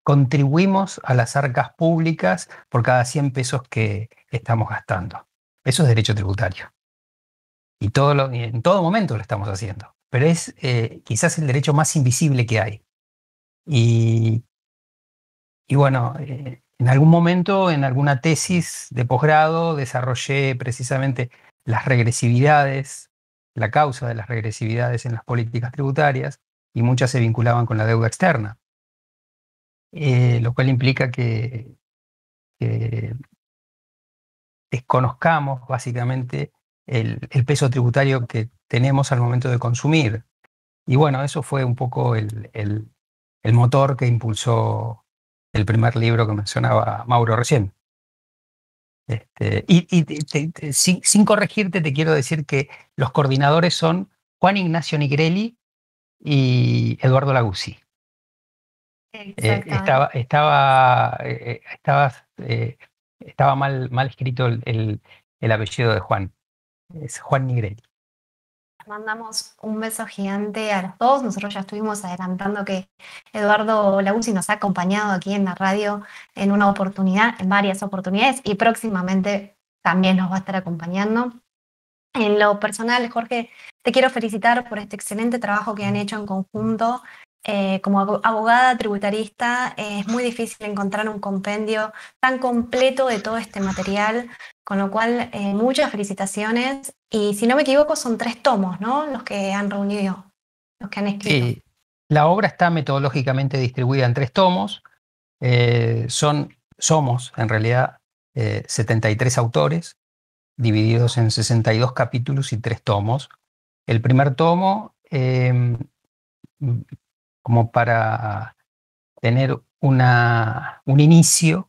contribuimos a las arcas públicas por cada 100 pesos que estamos gastando? Eso es derecho tributario. Y en todo momento lo estamos haciendo. Pero es quizás el derecho más invisible que hay. Y bueno, en algún momento, en alguna tesis de posgrado, desarrollé precisamente las regresividades, la causa de las regresividades en las políticas tributarias, y muchas se vinculaban con la deuda externa, lo cual implica que desconozcamos básicamente el peso tributario que tenemos al momento de consumir. Y bueno, eso fue un poco el motor que impulsó el primer libro que mencionaba Mauro recién. Sin corregirte, te quiero decir que los coordinadores son Juan Ignacio Nigrelli y Eduardo Laguzzi. Estaba mal escrito el apellido de Juan. Es Juan Nigrelli. Mandamos un beso gigante a los dos. Nosotros ya estuvimos adelantando que Eduardo Lauzzi nos ha acompañado aquí en la radio en una oportunidad, en varias oportunidades, y próximamente también nos va a estar acompañando. En lo personal, Jorge, te quiero felicitar por este excelente trabajo que han hecho en conjunto. Como abogada tributarista, es muy difícil encontrar un compendio tan completo de todo este material, con lo cual muchas felicitaciones. Y si no me equivoco, son 3 tomos, ¿no? Los que han reunido, los que han escrito. Sí, la obra está metodológicamente distribuida en 3 tomos. Somos, en realidad, 73 autores, divididos en 62 capítulos y 3 tomos. El primer tomo, como para tener un inicio,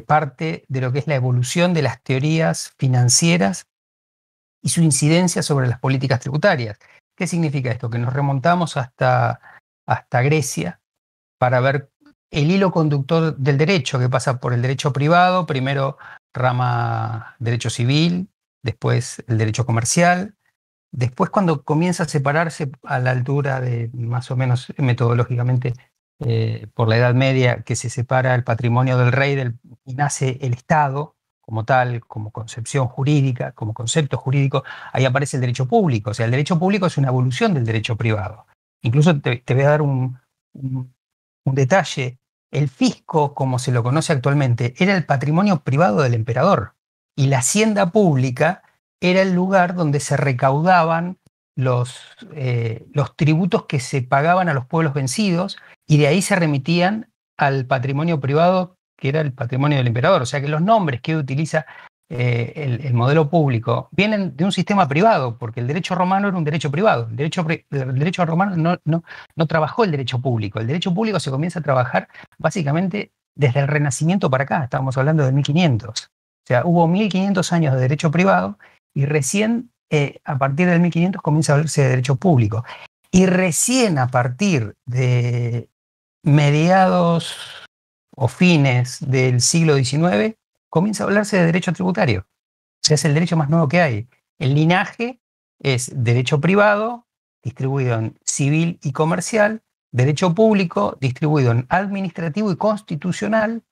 parte de lo que es la evolución de las teorías financieras y su incidencia sobre las políticas tributarias. ¿Qué significa esto? Que nos remontamos hasta Grecia para ver el hilo conductor del derecho, que pasa por el derecho privado, primero rama derecho civil, después el derecho comercial. Después, cuando comienza a separarse a la altura de, más o menos metodológicamente, por la Edad Media, que se separa el patrimonio del rey y nace el Estado como tal, como concepción jurídica, como concepto jurídico, ahí aparece el derecho público. O sea, el derecho público es una evolución del derecho privado. Incluso te voy a dar un detalle. El fisco, como se lo conoce actualmente, era el patrimonio privado del emperador, y la hacienda pública era el lugar donde se recaudaban los tributos que se pagaban a los pueblos vencidos, y de ahí se remitían al patrimonio privado, que era el patrimonio del emperador. O sea que los nombres que utiliza el modelo público vienen de un sistema privado, porque el derecho romano era un derecho privado. El derecho romano no trabajó el derecho público. El derecho público se comienza a trabajar básicamente desde el Renacimiento para acá. Estábamos hablando de 1500. O sea, hubo 1500 años de derecho privado, y recién a partir del 1500 comienza a hablarse de derecho público. Y recién a partir de mediados o fines del siglo XIX comienza a hablarse de derecho tributario. O sea, es el derecho más nuevo que hay. El linaje es derecho privado, distribuido en civil y comercial, derecho público, distribuido en administrativo y constitucional,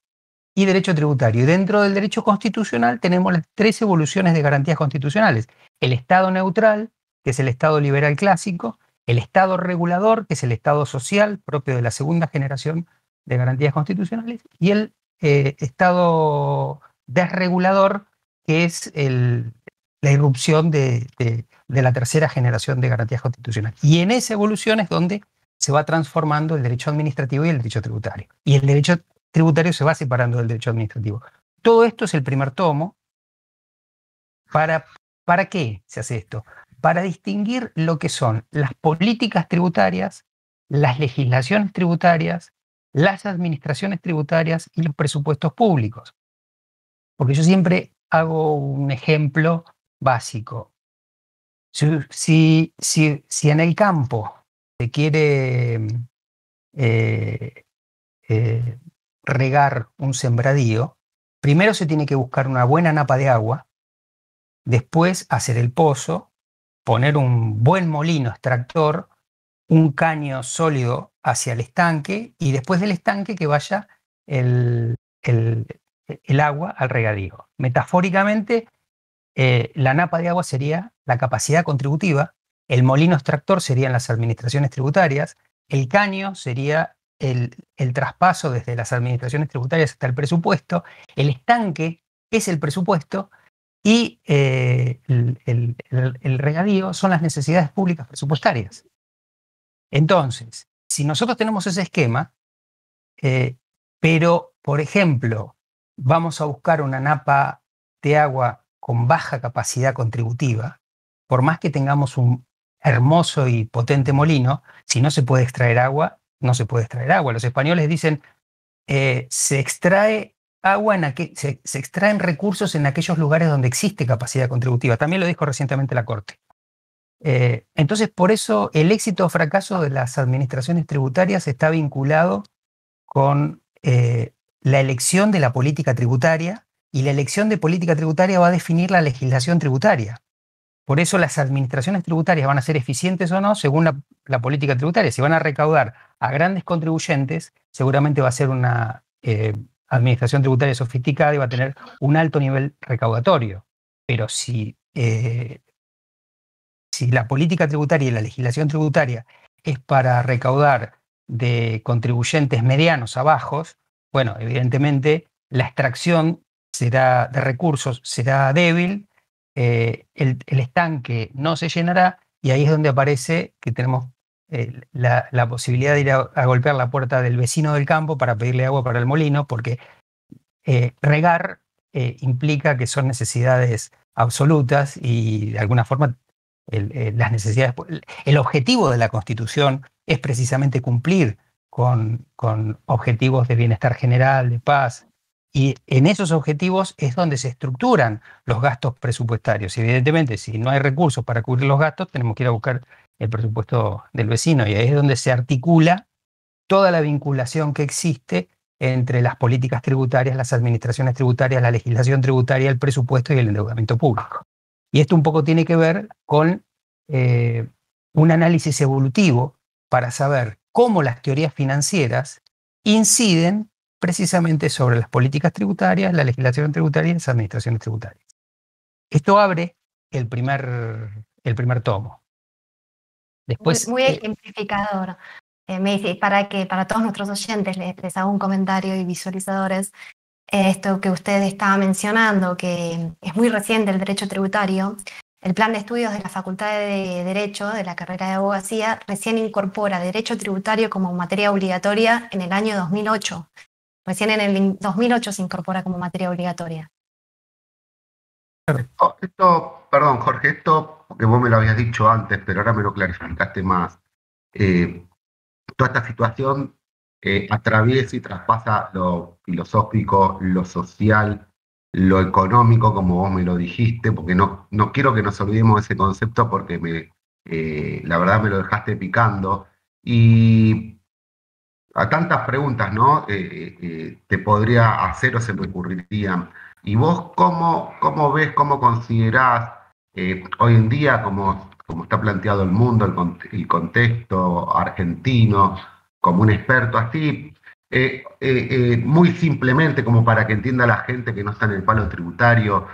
y derecho tributario. Y dentro del derecho constitucional tenemos las 3 evoluciones de garantías constitucionales. El Estado neutral, que es el Estado liberal clásico; el Estado regulador, que es el Estado social, propio de la segunda generación de garantías constitucionales; y el Estado desregulador, que es la irrupción de la tercera generación de garantías constitucionales. Y en esa evolución es donde se va transformando el derecho administrativo y el derecho tributario. Y el derecho tributario se va separando del derecho administrativo. Todo esto es el primer tomo. ¿Para qué se hace esto? Para distinguir lo que son las políticas tributarias, las legislaciones tributarias, las administraciones tributarias y los presupuestos públicos. Porque yo siempre hago un ejemplo básico. Si en el campo se quiere regar un sembradío, primero se tiene que buscar una buena napa de agua, después hacer el pozo, poner un buen molino extractor, un caño sólido hacia el estanque, y después del estanque que vaya el agua al regadío. Metafóricamente, la napa de agua sería la capacidad contributiva, el molino extractor serían las administraciones tributarias, el caño sería el traspaso desde las administraciones tributarias hasta el presupuesto, el estanque es el presupuesto, y el regadío son las necesidades públicas presupuestarias. Entonces, si nosotros tenemos ese esquema, pero, por ejemplo, vamos a buscar una napa de agua con baja capacidad contributiva, por más que tengamos un hermoso y potente molino, si no se puede extraer agua, no se puede extraer agua. Los españoles dicen, se extrae agua se extraen recursos en aquellos lugares donde existe capacidad contributiva. También lo dijo recientemente la Corte. Entonces, por eso el éxito o fracaso de las administraciones tributarias está vinculado con la elección de la política tributaria, y la elección de política tributaria va a definir la legislación tributaria. Por eso las administraciones tributarias van a ser eficientes o no según la política tributaria. Si van a recaudar a grandes contribuyentes, seguramente va a ser una administración tributaria sofisticada y va a tener un alto nivel recaudatorio. Pero si la política tributaria y la legislación tributaria es para recaudar de contribuyentes medianos a bajos, bueno, evidentemente la extracción de recursos será débil, el estanque no se llenará, y ahí es donde aparece que tenemos la posibilidad de ir a golpear la puerta del vecino del campo para pedirle agua para el molino, porque regar implica que son necesidades absolutas y de alguna forma las necesidades, el objetivo de la Constitución es precisamente cumplir con objetivos de bienestar general, de paz, y en esos objetivos es donde se estructuran los gastos presupuestarios. Y evidentemente, si no hay recursos para cubrir los gastos, tenemos que ir a buscar el presupuesto del vecino, y ahí es donde se articula toda la vinculación que existe entre las políticas tributarias, las administraciones tributarias, la legislación tributaria, el presupuesto y el endeudamiento público. Y esto un poco tiene que ver con un análisis evolutivo para saber cómo las teorías financieras inciden precisamente sobre las políticas tributarias, la legislación tributaria y las administraciones tributarias. Esto abre el primer tomo. Después, muy ejemplificador. Me dice, para todos nuestros oyentes les hago un comentario y visualizadores. Esto que usted estaba mencionando, que es muy reciente el derecho tributario, el plan de estudios de la Facultad de Derecho, de la carrera de abogacía, recién incorpora derecho tributario como materia obligatoria en el año 2008. Recién en el 2008 se incorpora como materia obligatoria. Perdón, Jorge, esto, porque vos me lo habías dicho antes, pero ahora me lo clarificaste más. Toda esta situación atraviesa y traspasa lo filosófico, lo social, lo económico, como vos me lo dijiste, porque no quiero que nos olvidemos de ese concepto, porque la verdad me lo dejaste picando. Y a tantas preguntas, ¿no? Te podría hacer o se me ocurrirían. ¿Y vos cómo ves, cómo considerás hoy en día, como está planteado el mundo, el contexto argentino, como un experto así, muy simplemente, como para que entienda la gente que no está en el palo tributario,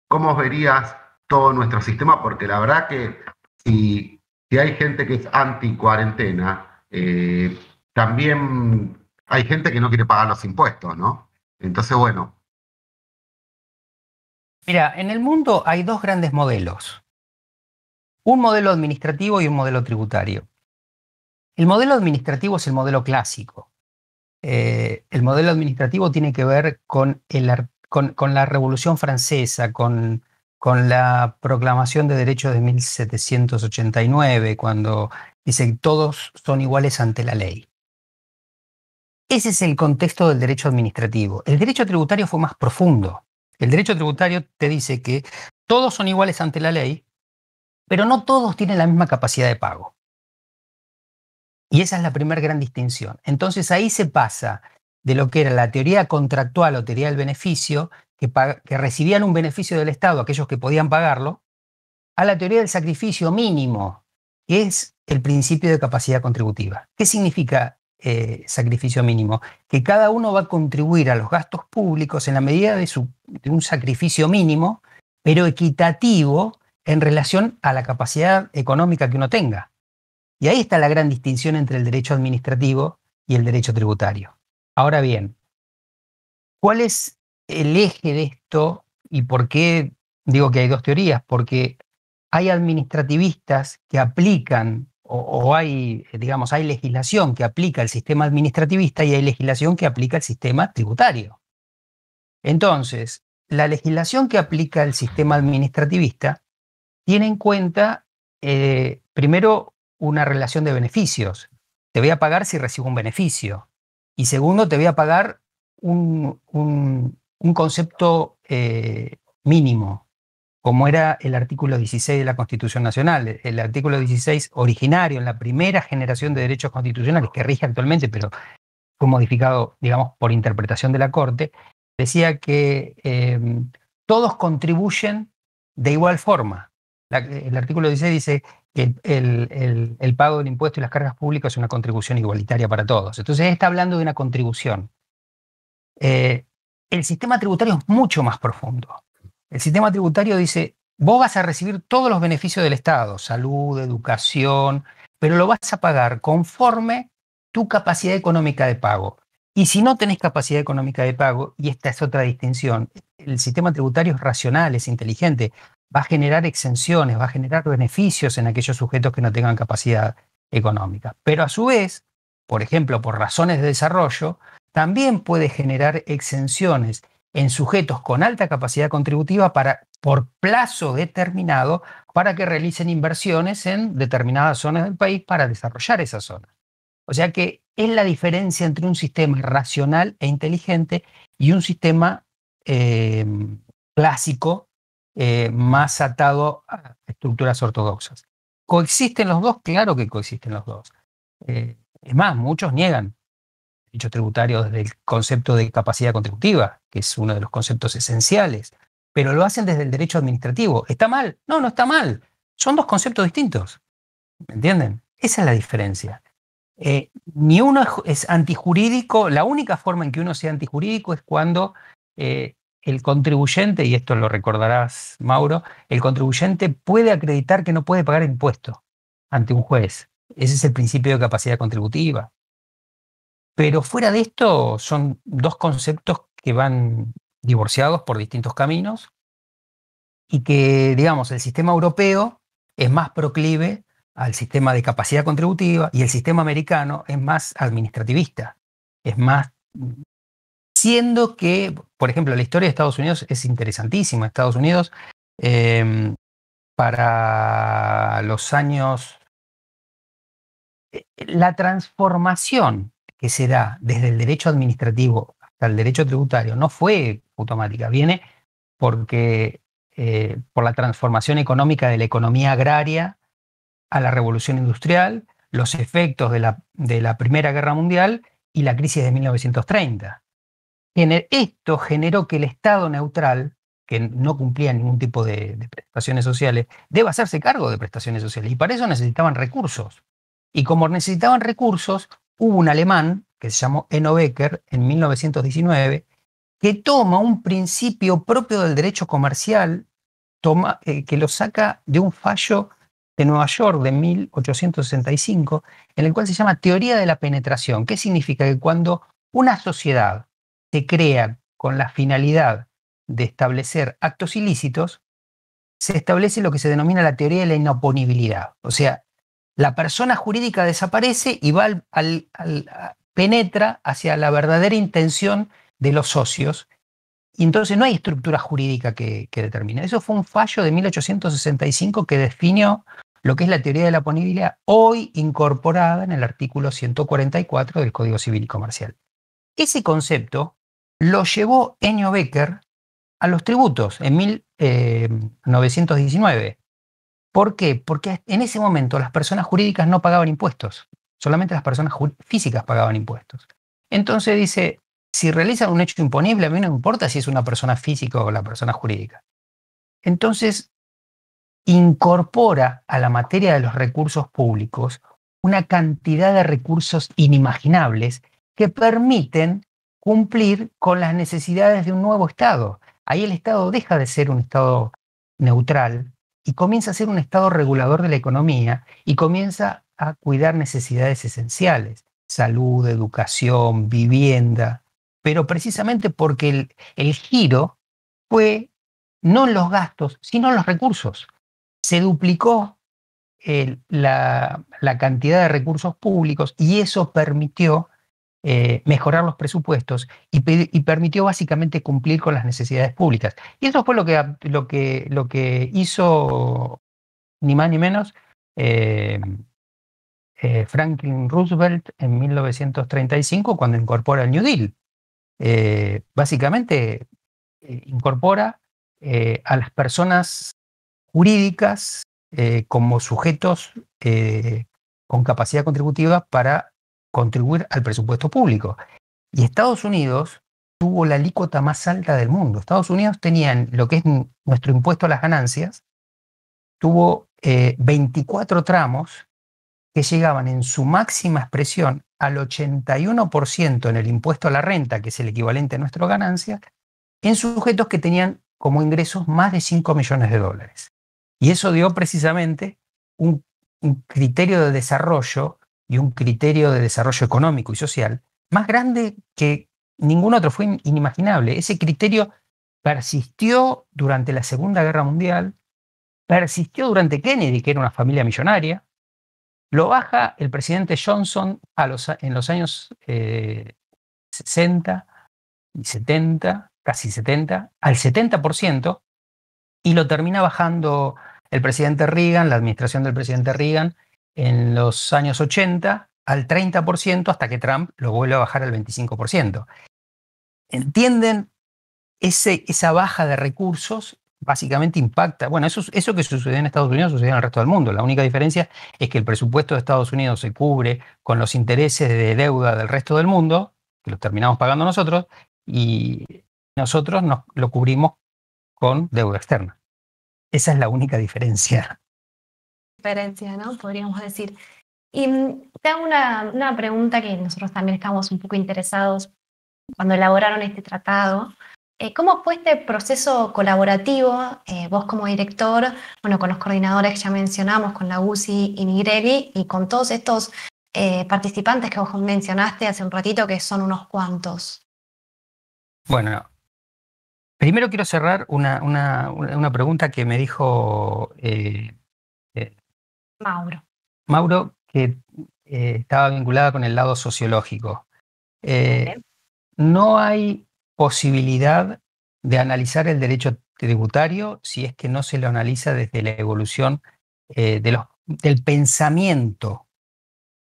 cómo verías todo nuestro sistema? Porque la verdad que si hay gente que es anti-cuarentena, también hay gente que no quiere pagar los impuestos, ¿no? Entonces, bueno. Mira, en el mundo hay dos grandes modelos. Un modelo administrativo y un modelo tributario. El modelo administrativo es el modelo clásico. El modelo administrativo tiene que ver con la Revolución Francesa, con la proclamación de derechos de 1789, cuando dice que todos son iguales ante la ley. Ese es el contexto del derecho administrativo. El derecho tributario fue más profundo. El derecho tributario te dice que todos son iguales ante la ley, pero no todos tienen la misma capacidad de pago. Y esa es la primera gran distinción. Entonces ahí se pasa de lo que era la teoría contractual o teoría del beneficio, que recibían un beneficio del Estado aquellos que podían pagarlo, a la teoría del sacrificio mínimo, que es el principio de capacidad contributiva. ¿Qué significa sacrificio mínimo? Que cada uno va a contribuir a los gastos públicos en la medida de un sacrificio mínimo, pero equitativo en relación a la capacidad económica que uno tenga. Y ahí está la gran distinción entre el derecho administrativo y el derecho tributario. Ahora bien, ¿cuál es el eje de esto y por qué digo que hay dos teorías? Porque hay administrativistas que aplican, o hay legislación que aplica el sistema administrativista y hay legislación que aplica el sistema tributario. Entonces, la legislación que aplica el sistema administrativista tiene en cuenta, primero, una relación de beneficios. Te voy a pagar si recibo un beneficio. Y segundo, te voy a pagar un concepto mínimo, como era el artículo 16 de la Constitución Nacional. El artículo 16 originario en la primera generación de derechos constitucionales que rige actualmente, pero fue modificado, digamos, por interpretación de la Corte, decía que todos contribuyen de igual forma. El artículo 16 dice que el pago del impuesto y las cargas públicas es una contribución igualitaria para todos. Entonces está hablando de una contribución. El sistema tributario es mucho más profundo. El sistema tributario dice, vos vas a recibir todos los beneficios del Estado, salud, educación, pero lo vas a pagar conforme tu capacidad económica de pago. Y si no tenés capacidad económica de pago, y esta es otra distinción, el sistema tributario es racional, es inteligente, va a generar exenciones, va a generar beneficios en aquellos sujetos que no tengan capacidad económica. Pero a su vez, por ejemplo, por razones de desarrollo, también puede generar exenciones en sujetos con alta capacidad contributiva por plazo determinado para que realicen inversiones en determinadas zonas del país para desarrollar esas zonas. O sea que es la diferencia entre un sistema racional e inteligente y un sistema clásico más atado a estructuras ortodoxas. ¿Coexisten los dos? Claro que coexisten los dos. Es más, muchos niegan derecho tributario desde el concepto de capacidad contributiva, que es uno de los conceptos esenciales, pero lo hacen desde el derecho administrativo. ¿Está mal? No, no está mal. Son dos conceptos distintos. ¿Me entienden? Esa es la diferencia. Ni uno es antijurídico. La única forma en que uno sea antijurídico es cuando el contribuyente, y esto lo recordarás, Mauro, el contribuyente puede acreditar que no puede pagar impuesto ante un juez. Ese es el principio de capacidad contributiva. Pero fuera de esto son dos conceptos que van divorciados por distintos caminos y que, digamos, el sistema europeo es más proclive al sistema de capacidad contributiva y el sistema americano es más administrativista. Es más, siendo que, por ejemplo, la historia de Estados Unidos es interesantísima. Estados Unidos, para los años... La transformación que se da desde el derecho administrativo hasta el derecho tributario no fue automática, viene porque por la transformación económica de la economía agraria a la revolución industrial, los efectos de la Primera Guerra Mundial y la crisis de 1930. Esto generó que el Estado neutral, que no cumplía ningún tipo de prestaciones sociales, deba hacerse cargo de prestaciones sociales, y para eso necesitaban recursos. Y como necesitaban recursos, hubo un alemán que se llamó Enno Becker en 1919 que toma un principio propio del derecho comercial, que lo saca de un fallo de Nueva York de 1865, en el cual se llama teoría de la penetración. ¿Qué significa? Que cuando una sociedad se crea con la finalidad de establecer actos ilícitos, se establece lo que se denomina la teoría de la inoponibilidad. O sea, la persona jurídica desaparece y va penetra hacia la verdadera intención de los socios, y entonces no hay estructura jurídica que determine. Eso fue un fallo de 1865 que definió lo que es la teoría de la punibilidad, hoy incorporada en el artículo 144 del Código Civil y Comercial. Ese concepto lo llevó Enno Becker a los tributos en 1919. ¿Por qué? Porque en ese momento las personas jurídicas no pagaban impuestos, solamente las personas físicas pagaban impuestos. Entonces dice, si realizan un hecho imponible, a mí no me importa si es una persona física o la persona jurídica. Entonces incorpora a la materia de los recursos públicos una cantidad de recursos inimaginables que permiten cumplir con las necesidades de un nuevo Estado. Ahí el Estado deja de ser un Estado neutral y comienza a ser un Estado regulador de la economía y comienza a cuidar necesidades esenciales, salud, educación, vivienda, pero precisamente porque el giro fue no en los gastos, sino en los recursos. Se duplicó la cantidad de recursos públicos y eso permitió mejorar los presupuestos y permitió básicamente cumplir con las necesidades públicas. Y eso fue lo que hizo ni más ni menos Franklin Roosevelt en 1935 cuando incorpora el New Deal. Básicamente incorpora a las personas jurídicas como sujetos con capacidad contributiva para contribuir al presupuesto público. Y Estados Unidos tuvo la alícuota más alta del mundo. Estados Unidos tenían lo que es nuestro impuesto a las ganancias, tuvo 24 tramos que llegaban en su máxima expresión al 81% en el impuesto a la renta, que es el equivalente a nuestra ganancia, en sujetos que tenían como ingresos más de 5 millones de dólares. Y eso dio precisamente un criterio de desarrollo y un criterio de desarrollo económico y social más grande que ningún otro. Fue inimaginable. Ese criterio persistió durante la Segunda Guerra Mundial, persistió durante Kennedy, que era una familia millonaria. Lo baja el presidente Johnson en los años 60 y 70, casi 70, al 70%, y lo termina bajando el presidente Reagan, la administración del presidente Reagan, en los años 80 al 30%, hasta que Trump lo vuelve a bajar al 25%. ¿Entienden? Esa baja de recursos básicamente impacta. Bueno, eso que sucedió en Estados Unidos sucedió en el resto del mundo. La única diferencia es que el presupuesto de Estados Unidos se cubre con los intereses de deuda del resto del mundo, que los terminamos pagando nosotros, y nosotros lo cubrimos con deuda externa. Esa es la única diferencia. Diferencia, ¿no? Podríamos decir. Y te hago una pregunta que nosotros también estamos un poco interesados cuando elaboraron este tratado. ¿Cómo fue este proceso colaborativo, vos como director, bueno, con los coordinadores que ya mencionamos, con la UCI y Migrelli, y con todos estos participantes que vos mencionaste hace un ratito, que son unos cuantos? Bueno, primero quiero cerrar una pregunta que me dijo Mauro, que estaba vinculada con el lado sociológico. No hay posibilidad de analizar el derecho tributario si es que no se lo analiza desde la evolución del pensamiento.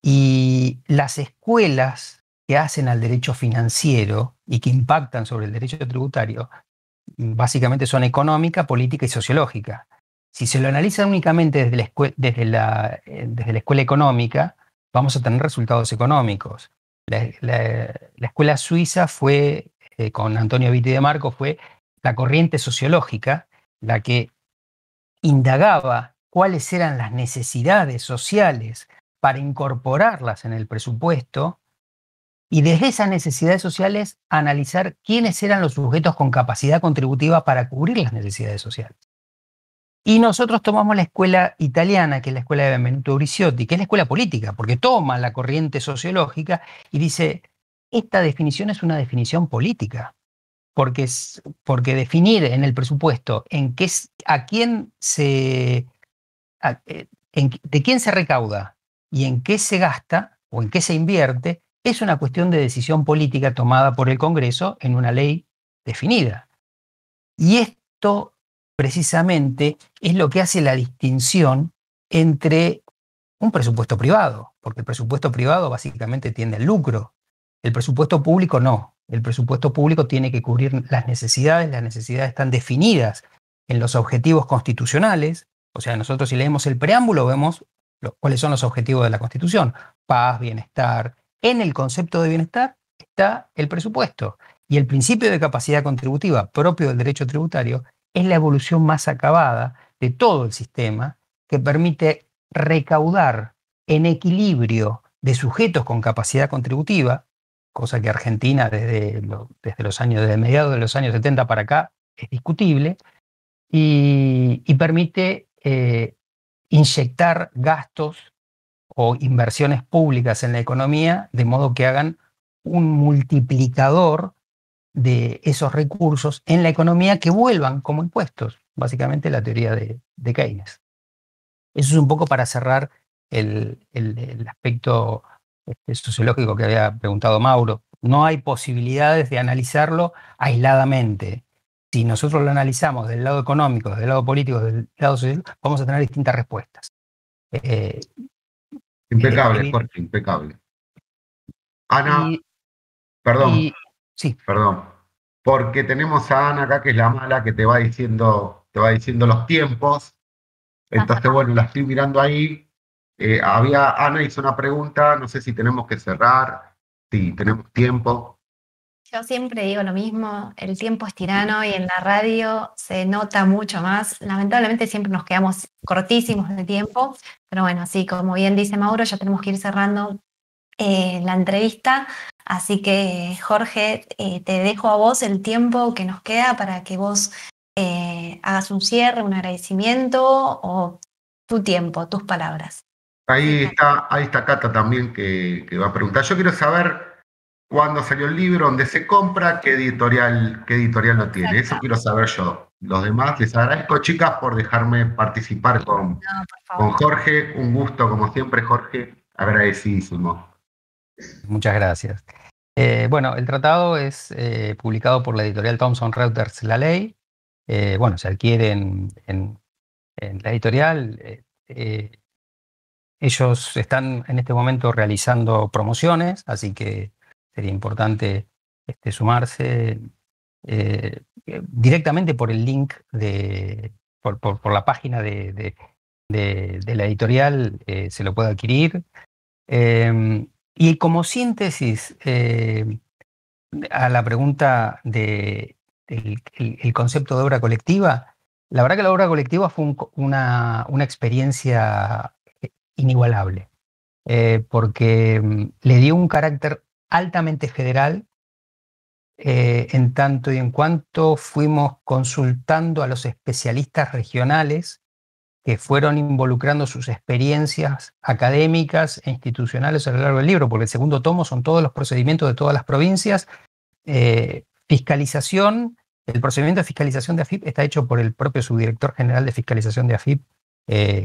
Y las escuelas que hacen al derecho financiero y que impactan sobre el derecho tributario básicamente son económica, política y sociológica. Si se lo analiza únicamente desde la escuela económica, vamos a tener resultados económicos. La escuela suiza fue, con Antonio Vitti de Marco, fue la corriente sociológica la que indagaba cuáles eran las necesidades sociales para incorporarlas en el presupuesto, y desde esas necesidades sociales analizar quiénes eran los sujetos con capacidad contributiva para cubrir las necesidades sociales. Y nosotros tomamos la escuela italiana, que es la escuela de Benvenuto Briciotti, que es la escuela política, porque toma la corriente sociológica y dice, esta definición es una definición política, porque definir en el presupuesto de quién se recauda y en qué se gasta o en qué se invierte, es una cuestión de decisión política tomada por el Congreso en una ley definida. Y esto precisamente es lo que hace la distinción entre un presupuesto privado, porque el presupuesto privado básicamente tiende al lucro. El presupuesto público no. El presupuesto público tiene que cubrir las necesidades están definidas en los objetivos constitucionales. O sea, nosotros si leemos el preámbulo vemos cuáles son los objetivos de la Constitución: paz, bienestar. En el concepto de bienestar está el presupuesto. Y el principio de capacidad contributiva propio del derecho tributario es la evolución más acabada de todo el sistema, que permite recaudar en equilibrio de sujetos con capacidad contributiva, cosa que Argentina desde mediados de los años 70 para acá es discutible, y permite inyectar gastos o inversiones públicas en la economía, de modo que hagan un multiplicador de esos recursos en la economía que vuelvan como impuestos, básicamente la teoría de Keynes. Eso es un poco para cerrar el aspecto sociológico que había preguntado Mauro. No hay posibilidades de analizarlo aisladamente. Si nosotros lo analizamos del lado económico, del lado político, del lado social, vamos a tener distintas respuestas. Impecable, Jorge, impecable. Ana, perdón. Sí. Perdón. Porque tenemos a Ana acá, que es la mala, que te va diciendo los tiempos. Entonces, bueno, la estoy mirando ahí. Ana hizo una pregunta, no sé si tenemos que cerrar, si tenemos tiempo. Yo siempre digo lo mismo, el tiempo es tirano y en la radio se nota mucho más. Lamentablemente siempre nos quedamos cortísimos de tiempo, pero bueno, sí, como bien dice Mauro, ya tenemos que ir cerrando la entrevista. Así que, Jorge, te dejo a vos el tiempo que nos queda para que vos hagas un cierre, un agradecimiento o tu tiempo, tus palabras. Ahí está Cata también que va a preguntar. Yo quiero saber cuándo salió el libro, dónde se compra, qué editorial lo tiene. Eso quiero saber yo. Los demás, les agradezco, chicas, por dejarme participar No, por con favor. Jorge. Un gusto, como siempre, Jorge. Agradecidísimo. Muchas gracias. Bueno, el tratado es publicado por la editorial Thomson Reuters La Ley. Bueno, se adquiere en la editorial. Ellos están en este momento realizando promociones, así que sería importante sumarse directamente por el link por la página de la editorial, se lo puede adquirir. Y como síntesis a la pregunta del el concepto de obra colectiva, la verdad que la obra colectiva fue una experiencia inigualable, porque le dio un carácter altamente federal, en tanto y en cuanto fuimos consultando a los especialistas regionales que fueron involucrando sus experiencias académicas e institucionales a lo largo del libro, porque el segundo tomo son todos los procedimientos de todas las provincias. Fiscalización, el procedimiento de fiscalización de AFIP está hecho por el propio subdirector general de fiscalización de AFIP,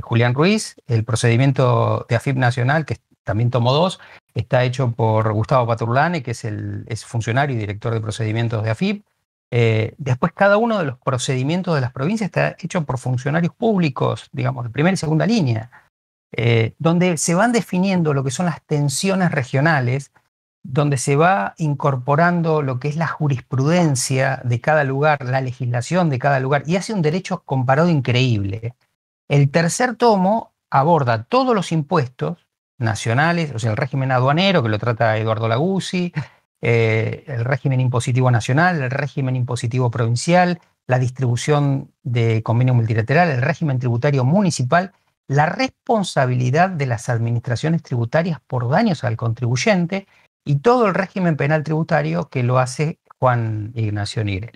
Julián Ruiz. El procedimiento de AFIP nacional, que es también tomo 2, está hecho por Gustavo Paturlane, que es funcionario y director de procedimientos de AFIP. Después, cada uno de los procedimientos de las provincias está hecho por funcionarios públicos, digamos, de primera y segunda línea, donde se van definiendo lo que son las tensiones regionales, donde se va incorporando lo que es la jurisprudencia de cada lugar, la legislación de cada lugar, y hace un derecho comparado increíble. El tercer tomo aborda todos los impuestos nacionales, o sea, el régimen aduanero, que lo trata Eduardo Laguzzi, el régimen impositivo nacional, el régimen impositivo provincial, la distribución de convenio multilateral, el régimen tributario municipal, la responsabilidad de las administraciones tributarias por daños al contribuyente y todo el régimen penal tributario que lo hace Juan Ignacio Nigel.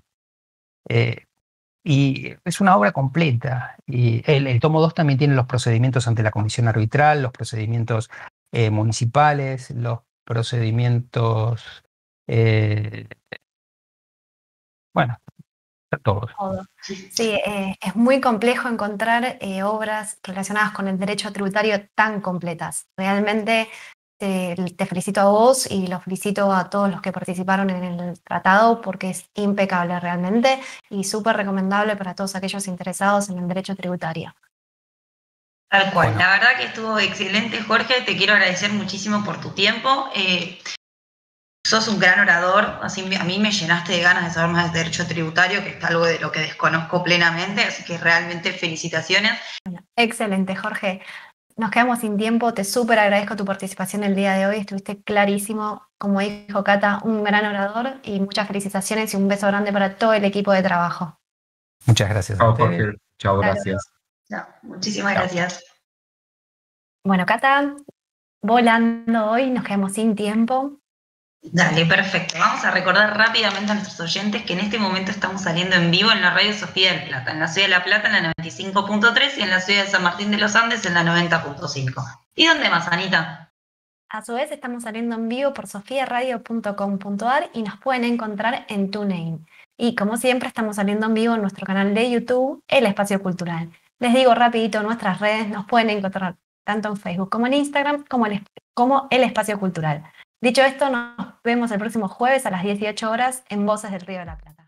Y es una obra completa. Y el tomo 2 también tiene los procedimientos ante la comisión arbitral, los procedimientos municipales, los procedimientos... bueno, todos. Sí, es muy complejo encontrar obras relacionadas con el derecho tributario tan completas. Realmente te felicito a vos y los felicito a todos los que participaron en el tratado porque es impecable realmente y súper recomendable para todos aquellos interesados en el derecho tributario. Tal cual, Bueno. la verdad que estuvo excelente, Jorge, te quiero agradecer muchísimo por tu tiempo. Sos un gran orador, así a mí me llenaste de ganas de saber más de derecho tributario, que es algo de lo que desconozco plenamente, así que realmente felicitaciones. Bueno, excelente, Jorge. Nos quedamos sin tiempo, te súper agradezco tu participación el día de hoy, estuviste clarísimo, como dijo Cata, un gran orador y muchas felicitaciones y un beso grande para todo el equipo de trabajo. Muchas gracias a Chao, ustedes. Jorge. Chao, gracias. No, muchísimas Chao. gracias. Bueno, Cata, volando hoy, nos quedamos sin tiempo. Dale, perfecto. Vamos a recordar rápidamente a nuestros oyentes que en este momento estamos saliendo en vivo en la radio Sofía del Plata, en la ciudad de La Plata en la 95.3 y en la ciudad de San Martín de los Andes en la 90.5. ¿Y dónde más, Anita? A su vez estamos saliendo en vivo por sofiaradio.com.ar y nos pueden encontrar en TuneIn. Y como siempre estamos saliendo en vivo en nuestro canal de YouTube, El Espacio Cultural. Les digo rapidito nuestras redes, nos pueden encontrar tanto en Facebook como en Instagram como El Espacio Cultural. Dicho esto, nos vemos el próximo jueves a las 18 horas en Voces del Río de la Plata.